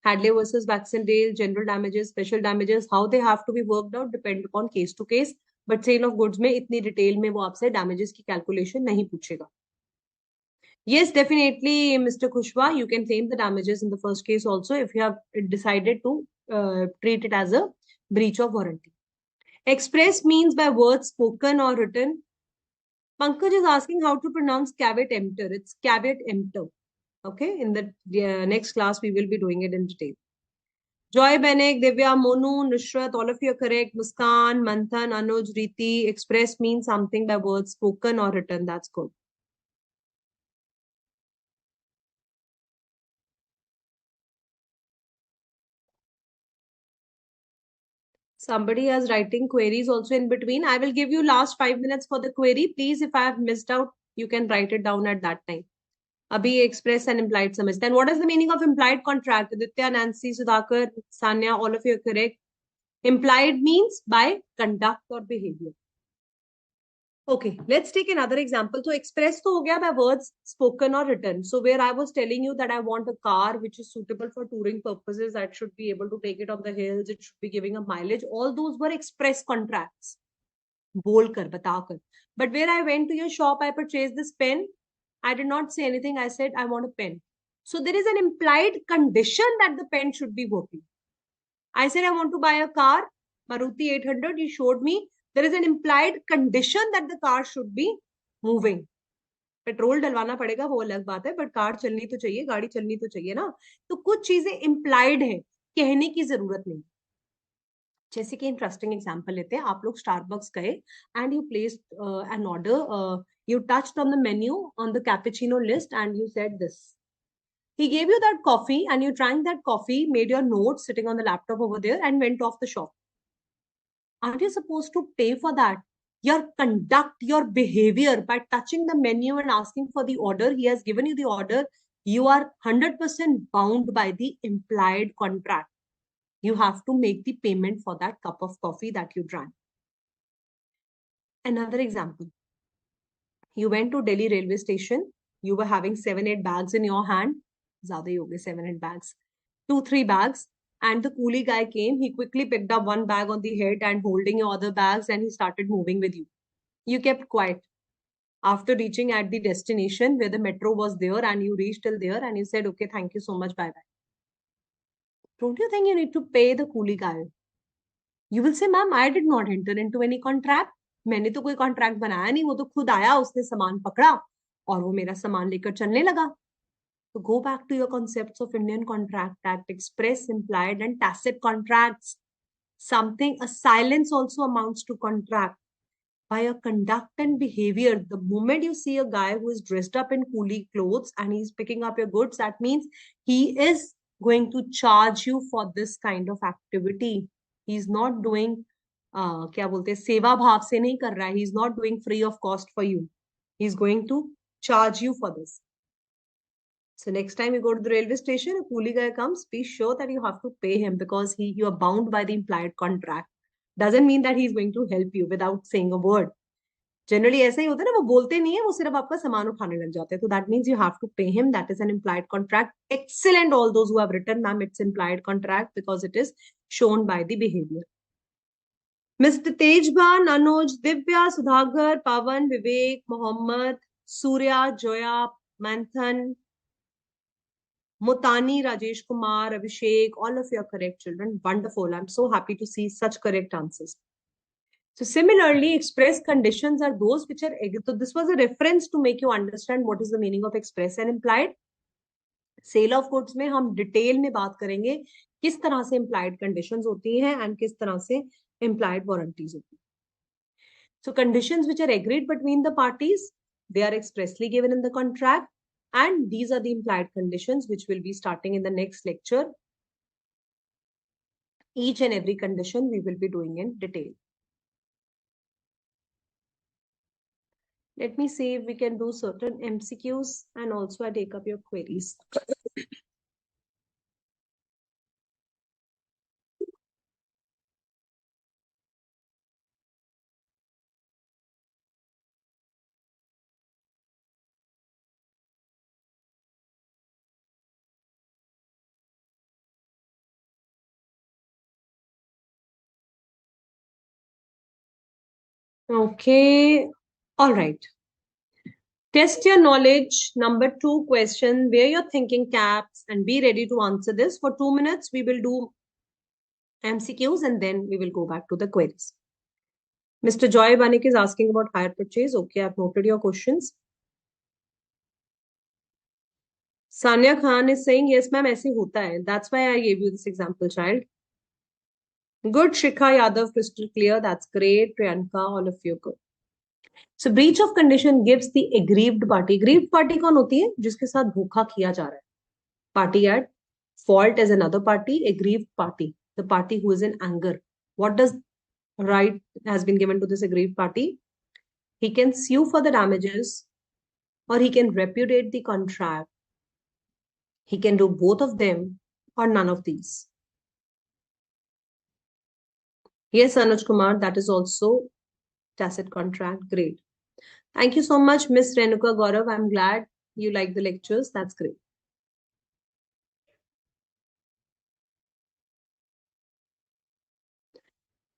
Hadley versus Baxendale, general damages, special damages, how they have to be worked out depend upon case to case. But sale of goods में इतनी detail में वो आपसे damages की calculation नहीं पूछेगा. Yes, definitely, Mr. Kushwa, you can claim the damages in the first case also if you have decided to treat it as a breach of warranty. Express means by words spoken or written. Pankaj is asking how to pronounce caveat emptor. It's caveat emptor. Okay, in the next class, we will be doing it in detail. Joy, Benek, Divya, Monu, Nushrat, all of you are correct. Muskan, Manthan, Anuj, Riti. Express means something by words spoken or written. That's good. Somebody is writing queries also in between. I will give you last 5 minutes for the query. Please, if I have missed out, you can write it down at that time. Abhi express and implied समझते. Then what is the meaning of implied contract? Aditya, Nancy, Sudhakar, Sanya, all of you are correct. Implied means by conduct or behavior. Okay, let's take another example. So express to ho gaya by words spoken or written. So where I was telling you that I want a car which is suitable for touring purposes, that should be able to take it on the hills, it should be giving a mileage. All those were express contracts. बोल कर बता कर. But where I went to your shop, I purchased this pen. I did not say anything. I said I want a pen. So there is an implied condition that the pen should be working. I said I want to buy a car, Maruti 800. You showed me. There is an implied condition that the car should be moving. Petrol डलवाना पड़ेगा वो अलग बात है, but car चलनी तो चाहिए, गाड़ी चलनी तो चाहिए ना. तो कुछ चीजें इम्प्लाइड है, कहने की जरूरत नहीं. जैसे कि इंटरेस्टिंग एग्जांपल लेते हैं, आप लोग स्टारबक्स गए and you placed an order, you touched on the menu on the cappuccino list and you said this. He gave you that coffee and you drank that coffee, made your notes sitting on the laptop over there and went off the shop. Aren't you supposed to pay for that? Your conduct, your behavior by touching the menu and asking for the order, he has given you the order, you are 100% bound by the implied contract. You have to make the payment for that cup of coffee that you drank. Another example. You went to Delhi railway station. You were having 7-8 bags in your hand. Zyada hi ho gaye, 7-8 bags. 2-3 bags. And the coolie guy came. He quickly picked up one bag on the head and holding your other bags and he started moving with you. You kept quiet. After reaching at the destination where the metro was there and you reached till there and you said, okay, thank you so much, bye bye. Don't you think you need to pay the coolie guy? You will say, ma'am, I did not enter into any contract. मैंने तो कोई contract बनाया नहीं, वो तो खुद आया, उसने सामान पकड़ा और वो मेरा सामान लेकर चलने लगा. तो go back to your concepts of Indian Contract Act, express, implied and tacit contracts. Something, a silence also amounts to contract. By your conduct and behavior, the moment you see a guy who is dressed up in coolie clothes and he's picking up your goods, that means he is going to charge you for this kind of activity. He's not doing क्या बोलते हैं, सेवा भाव से नहीं कर रहा है. He's not doing free of cost for you. He's going to charge you for this. So next time you go to the railway station, a coolie guy comes, be sure that you have to pay him because you are bound by the implied contract. Doesn't mean that he's going to help you without saying a word. Generally ऐसा ही होता है ना, वो बोलते नहीं है, वो सिर्फ आपका सामान उठाने लग जाते हैं. तो that means you have to pay him. That is an implied contract. Excellent all those who have written, ma'am, it's implied contract because it is shown by the behaviour. Mister Tejban, Anuj, Divya, Sudhakar, Pawan, Vivek, Mohammad, Surya, Zoya, Manthan, Mutani, Rajesh Kumar, Abhishek, all of you are correct, children. Wonderful. I'm so happy to see such correct answers. So similarly, express conditions are those which are, so this was a reference to make you understand what is the meaning of express and implied. Sale of goods में हम detail में बात करेंगे किस तरह से implied conditions होती हैं and किस तरह से implied warranties होती हैं. So conditions which are agreed between the parties, they are expressly given in the contract, and these are the implied conditions which will be starting in the next lecture. Each and every condition we will be doing in detail. Let me see if we can do certain MCQs and also I take up your queries. Okay, all right. Test your knowledge. Number 2 question, wear your thinking caps and be ready to answer this. For 2 minutes, we will do MCQs and then we will go back to the queries. Mr. Joy Banik is asking about hire purchase. Okay, I've noted your questions. Sanya Khan is saying, yes, ma'am, aise hota hai. That's why I gave you this example, child. Good, Shikha Yadav, crystal clear. That's great. Priyanka, all of you good. So breach of condition gives the aggrieved party. Aggrieved party कौन होती है? जिसके साथ धोखा किया जा रहा है. Party at fault is another party. Aggrieved party, the party who is in anger. What does right has been given to this aggrieved party? He can sue for the damages or he can repudiate the contract. He can do both of them or none of these. Yes, Anuj Kumar, that is also tacit contract. Great. Thank you so much, Miss Renuka Gaurav. I'm glad you like the lectures. That's great.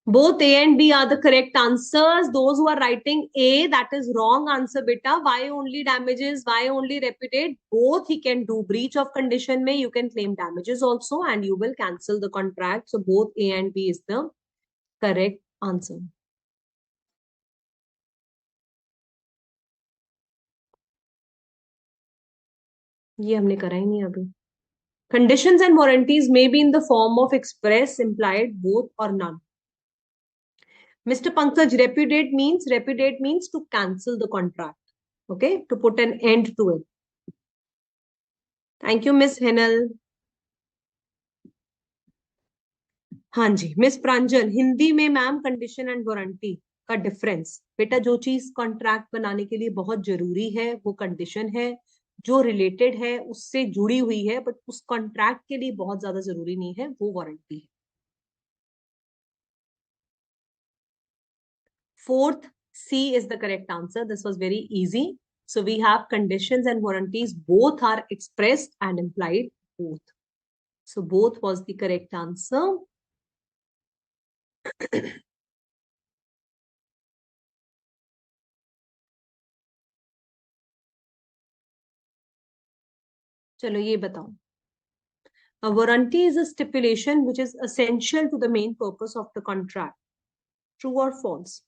Both A and B are the correct answers. Those who are writing A, that is wrong answer, beta. Why only damages? Why only repudiate? Both he can do. Breach of condition may you can claim damages also, and you will cancel the contract. So both A and B is the correct answer. ये हमने करा ही नहीं अभी. Conditions and warranties may be in the form of express, implied, both or none. Mr. Pankaj, repudiate means to cancel the contract. Okay, to put an end to it. Thank you, Miss Henel. हाँ जी, miss प्रांजल, हिंदी में ma'am condition and warranty का difference. बेटा जो चीज contract बनाने के लिए बहुत जरूरी है वो कंडीशन है, जो रिलेटेड है उससे जुड़ी हुई है बट उस कॉन्ट्रैक्ट के लिए बहुत ज्यादा जरूरी नहीं है, वो वारंटी है. Fourth, C is the correct answer. This was very easy. So we have conditions and warranties. Both are expressed and implied. Both. So both was the correct answer. चलो ये बताओ. A warranty is a stipulation which is essential to the main purpose of the contract. True or false?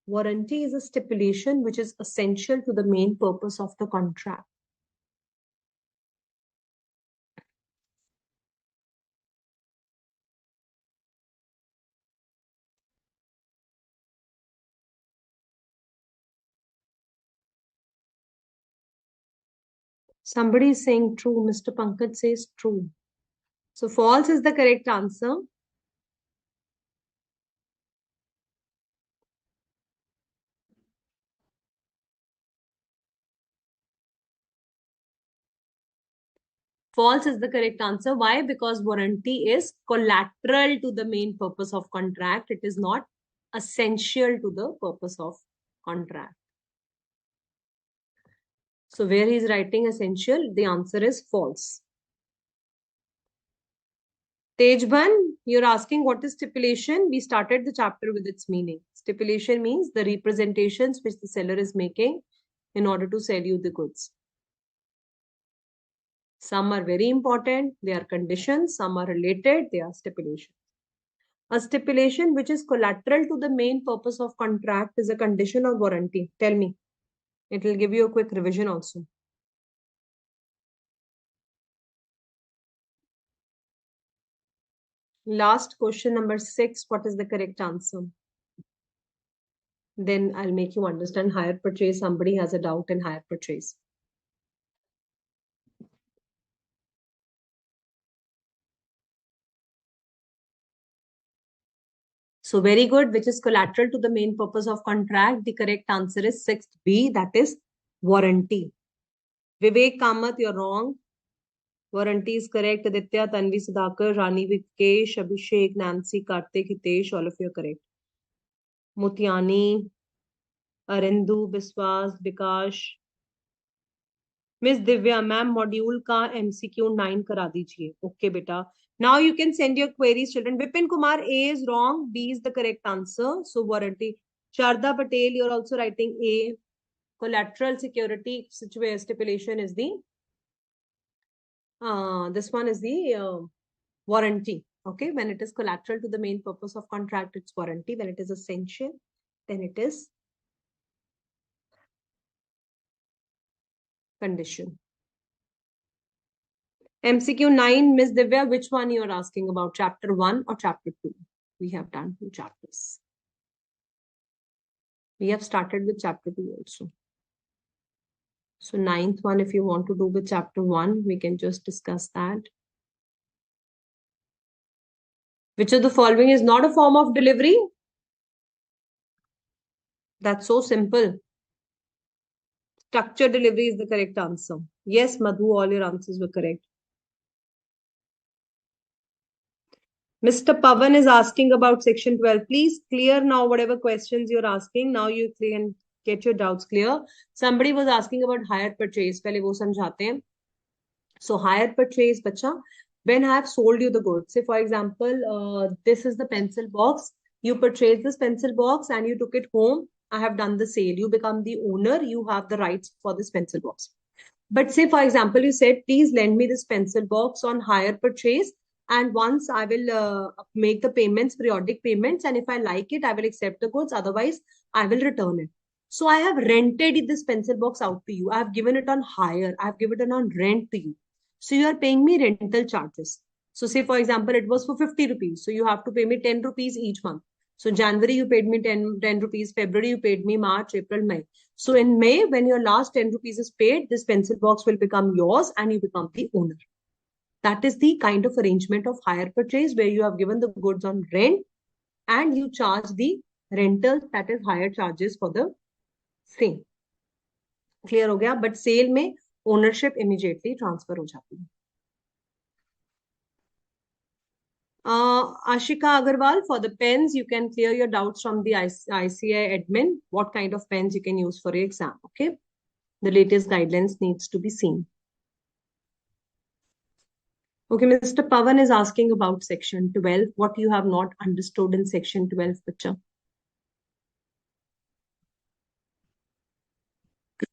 Warranty is a stipulation which is essential to the main purpose of the contract. Somebody is saying true. Mr. Pankaj says true. So false is the correct answer. False is the correct answer. Why? Because warranty is collateral to the main purpose of contract. It is not essential to the purpose of contract. So where he is writing essential, the answer is false. Tejban, you're asking what is stipulation? We started the chapter with its meaning. Stipulation means the representations which the seller is making in order to sell you the goods. Some are very important, they are conditions. Some are related, they are stipulations. A stipulation which is collateral to the main purpose of contract is a condition or warranty. Tell me. It will give you a quick revision also. Last question number 6. What is the correct answer? Then I'll make you understand hire purchase. Somebody has a doubt in hire purchase. So very good, which is collateral to the main purpose of contract. The correct answer is 6B, that is warranty. Vivek Kamath, you're wrong. Warranty is correct. Aditya, Tanvi, Sudhakar, Rani, Vikesh, Abhishek, Nancy, Kartik, Hitesh, all of you are correct. Mutiani, Arindu, Biswas, Vikash. Miss Divya ma'am module का MCQ 9 करा दीजिए. Okay बेटा. Now you can send your queries, children. Vipin Kumar, A is wrong. B is the correct answer. So warranty. Sharda Patel, you're also writing A. Collateral security stipulation is the this one is the warranty. Okay, when it is collateral to the main purpose of contract, it's warranty. When it is essential, then it is condition. MCQ 9, Miss Divya, which one you are asking about? Chapter 1 or chapter 2? We have done 2 chapters. We have started with chapter 2 also. So 9th one, if you want to do with chapter 1, we can just discuss that. Which of the following is not a form of delivery? That's so simple. Structured delivery is the correct answer. Yes, Madhu, all your answers were correct. Mr. Pavan is asking about section 12. Please clear now whatever questions you're asking. Now you can get your doubts clear. Somebody was asking about hire purchase. पहले वो समझाते हैं. So hire purchase, bacha, when I have sold you the goods, say for example, this is the pencil box. You purchased this pencil box and you took it home. I have done the sale. You become the owner. You have the rights for this pencil box. But say, for example, you said, please lend me this pencil box on hire purchase. And once I will make the payments, periodic payments. And if I like it, I will accept the goods. Otherwise, I will return it. So I have rented this pencil box out to you. I have given it on hire. I have given it on rent to you. So you are paying me rental charges. So say, for example, it was for 50 rupees. So you have to pay me 10 rupees each month. So January, you paid me 10 rupees. February, you paid me March, April, May. So in May, when your last 10 rupees is paid, this pencil box will become yours and you become the owner. That is the kind of arrangement of hire purchase where you have given the goods on rent and you charge the rental, that is higher charges for the same. Clear हो गया? But sale में ownership immediately transfer हो जाती है. Ashika Agarwal, for the pens, you can clear your doubts from the ICAI admin. What kind of pens you can use for your exam, okay? The latest guidelines needs to be seen. Okay, Mr. Pavan is asking about section 12. What you have not understood in section 12, Bacha?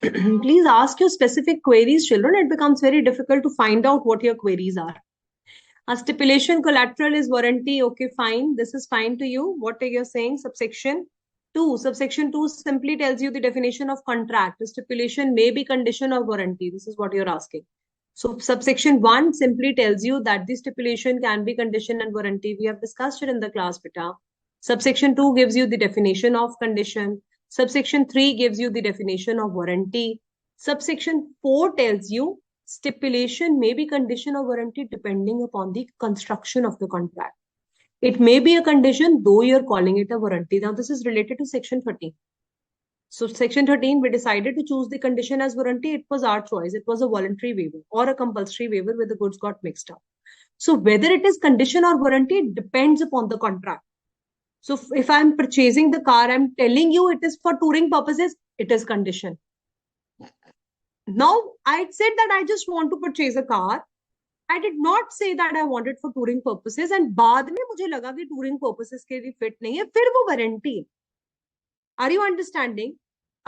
Please ask your specific queries, children. It becomes very difficult to find out what your queries are. A stipulation collateral is warranty. Okay, fine. This is fine to you. What are you saying? Subsection 2. Subsection 2 simply tells you the definition of contract. The stipulation may be condition of warranty. This is what you're asking. So subsection 1 simply tells you that the stipulation can be condition and warranty. We have discussed it in the class, beta. Subsection 2 gives you the definition of condition. Subsection 3 gives you the definition of warranty. Subsection 4 tells you stipulation may be condition of warranty depending upon the construction of the contract. It may be a condition, though you're calling it a warranty. Now, this is related to section 13. So section 13, we decided to choose the condition as warranty. It was our choice. It was a voluntary waiver or a compulsory waiver where the goods got mixed up. So whether it is condition or warranty, it depends upon the contract. So if I'm purchasing the car, I'm telling you it is for touring purposes, it is condition. Now, I said that I just want to purchase a car. I did not say that I want it for touring purposes. And बाद में मुझे लगा कि touring purposes के लिए fit नहीं है, फिर वो warranty. Are you understanding?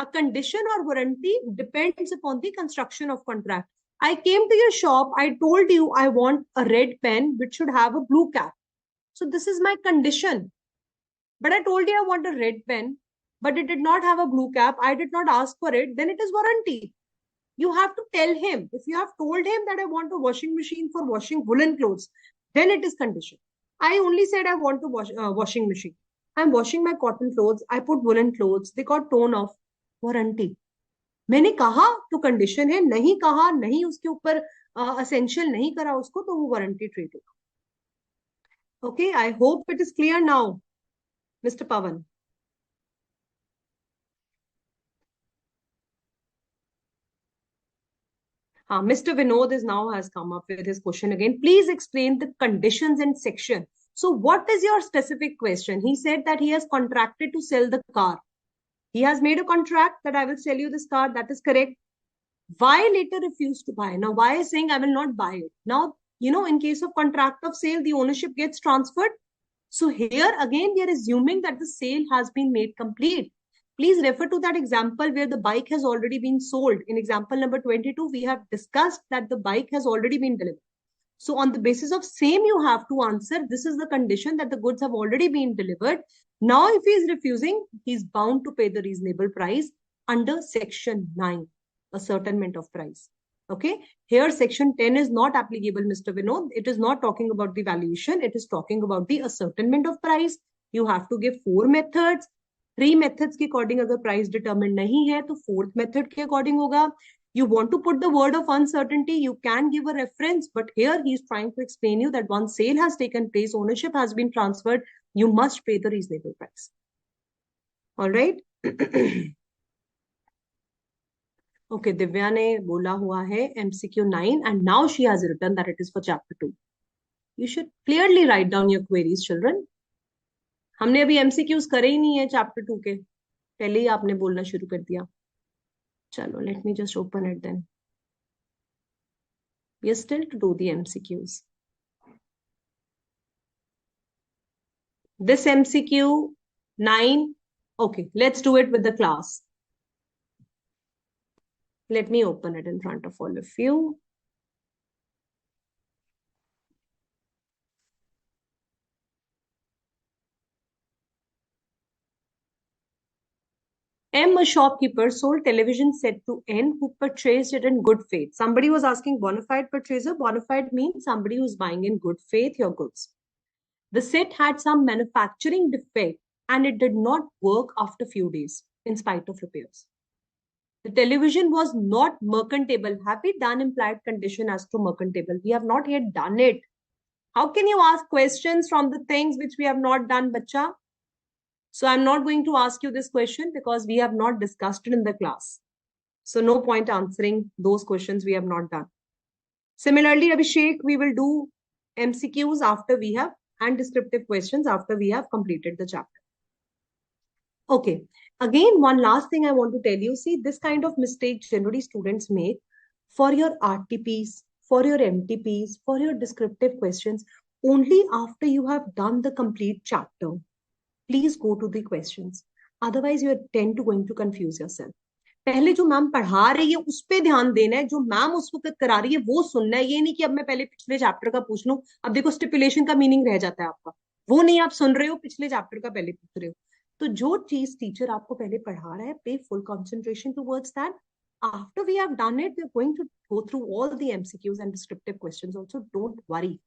A condition or warranty depends upon the construction of contract. I came to your shop. I told you I want a red pen which should have a blue cap. So this is my condition. But I told you I want a red pen, but it did not have a blue cap. I did not ask for it. Then it is warranty. You have to tell him. If you have told him that I want a washing machine for washing woolen clothes, then it is condition. I only said I want a washing machine. I'm washing my cotton clothes. I put woolen clothes. They got torn off. Warranty. मैंने कहा तो condition है, नहीं कहा, नहीं उसके ऊपर essential नहीं करा उसको, तो वो वारंटी ट्रीट होगा. Okay, I hope it is clear now, mister Pawan. Mr. Vinod is now has come up with his question again. Please explain the conditions and section. So what is your specific question? He said that he has contracted to sell the car. He has made a contract that I will sell you this car. That is correct. Why later refuse to buy? Now, why is saying I will not buy it? Now, in case of contract of sale, the ownership gets transferred. So here again, we are assuming that the sale has been made complete. Please refer to that example where the bike has already been sold. In example number 22, we have discussed that the bike has already been delivered. So on the basis of same, you have to answer, this is the condition that the goods have already been delivered. Now, if he is refusing, he is bound to pay the reasonable price under section 9, ascertainment of price. Okay, here section 10 is not applicable, Mr. Vinod. It is not talking about the valuation. It is talking about the ascertainment of price. You have to give 4 methods. 3 methods के according अगर price determined नहीं है तो 4th method के according होगा. You want to put the word of uncertainty, you can give a reference, but here he is trying to explain you that once sale has taken place, ownership has been transferred, you must pay the reasonable price. All right. Okay, Divya ने बोला हुआ है MCQ 9 and now she has written that it is for chapter 2. You should clearly write down your queries, children. हमने अभी MCQs करे ही नहीं है chapter 2 के, पहले ही आपने बोलना शुरू कर दिया. चलो, let me just open it then. We are still to do the MCQs. This MCQ 9. Okay, let's do it with the class. Let me open it in front of all of you. M, a shopkeeper, sold television set to N, who purchased it in good faith. Somebody was asking bona fide purchaser. Bona fide means somebody who's buying in good faith your goods. The set had some manufacturing defect and it did not work after few days in spite of repairs. The television was not merchantable. Have we done implied condition as to merchantable? We have not yet done it. How can you ask questions from the things which we have not done, bacha? So I'm not going to ask you this question because we have not discussed it in the class. So no point answering those questions we have not done. Similarly, Abhishek, we will do MCQs after we have, and descriptive questions after we have completed the chapter. Okay. Again, one last thing I want to tell you. See, this kind of mistake generally students make for your RTPs, for your MTPs, for your descriptive questions, only after you have done the complete chapter. Please go to the questions. Otherwise, you tend to going to confuse yourself. पहले जो ma'am पढ़ा रही है उस पे ध्यान देना है, जो मैम उस वक्त करा रही है वो सुनना है. ये नहीं कि अब मैं पहले पिछले चैप्टर का पूछ लूं. अब देखो स्टिपुलेशन का मीनिंग रह जाता है आपका, वो नहीं आप सुन रहे हो, पिछले चैप्टर का पहले पूछ रहे हो. तो जो चीज टीचर आपको पहले पढ़ा रहा है, पे full concentration towards that. After we have done it, we're going to go through all the MCQs and descriptive questions also. Don't worry.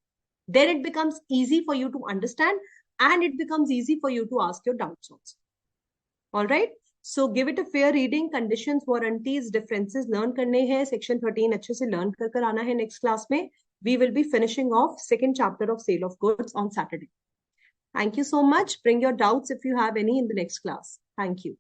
Then it becomes easy for you to understand and it becomes easy for you to ask your doubts also. All right. So give it a fair reading. Conditions, warranties, differences learn करने हैं. Section 13 अच्छे से learn कर आना है next class में. We will be finishing off second chapter of sale of goods on Saturday. Thank you so much. Bring your doubts if you have any in the next class. Thank you.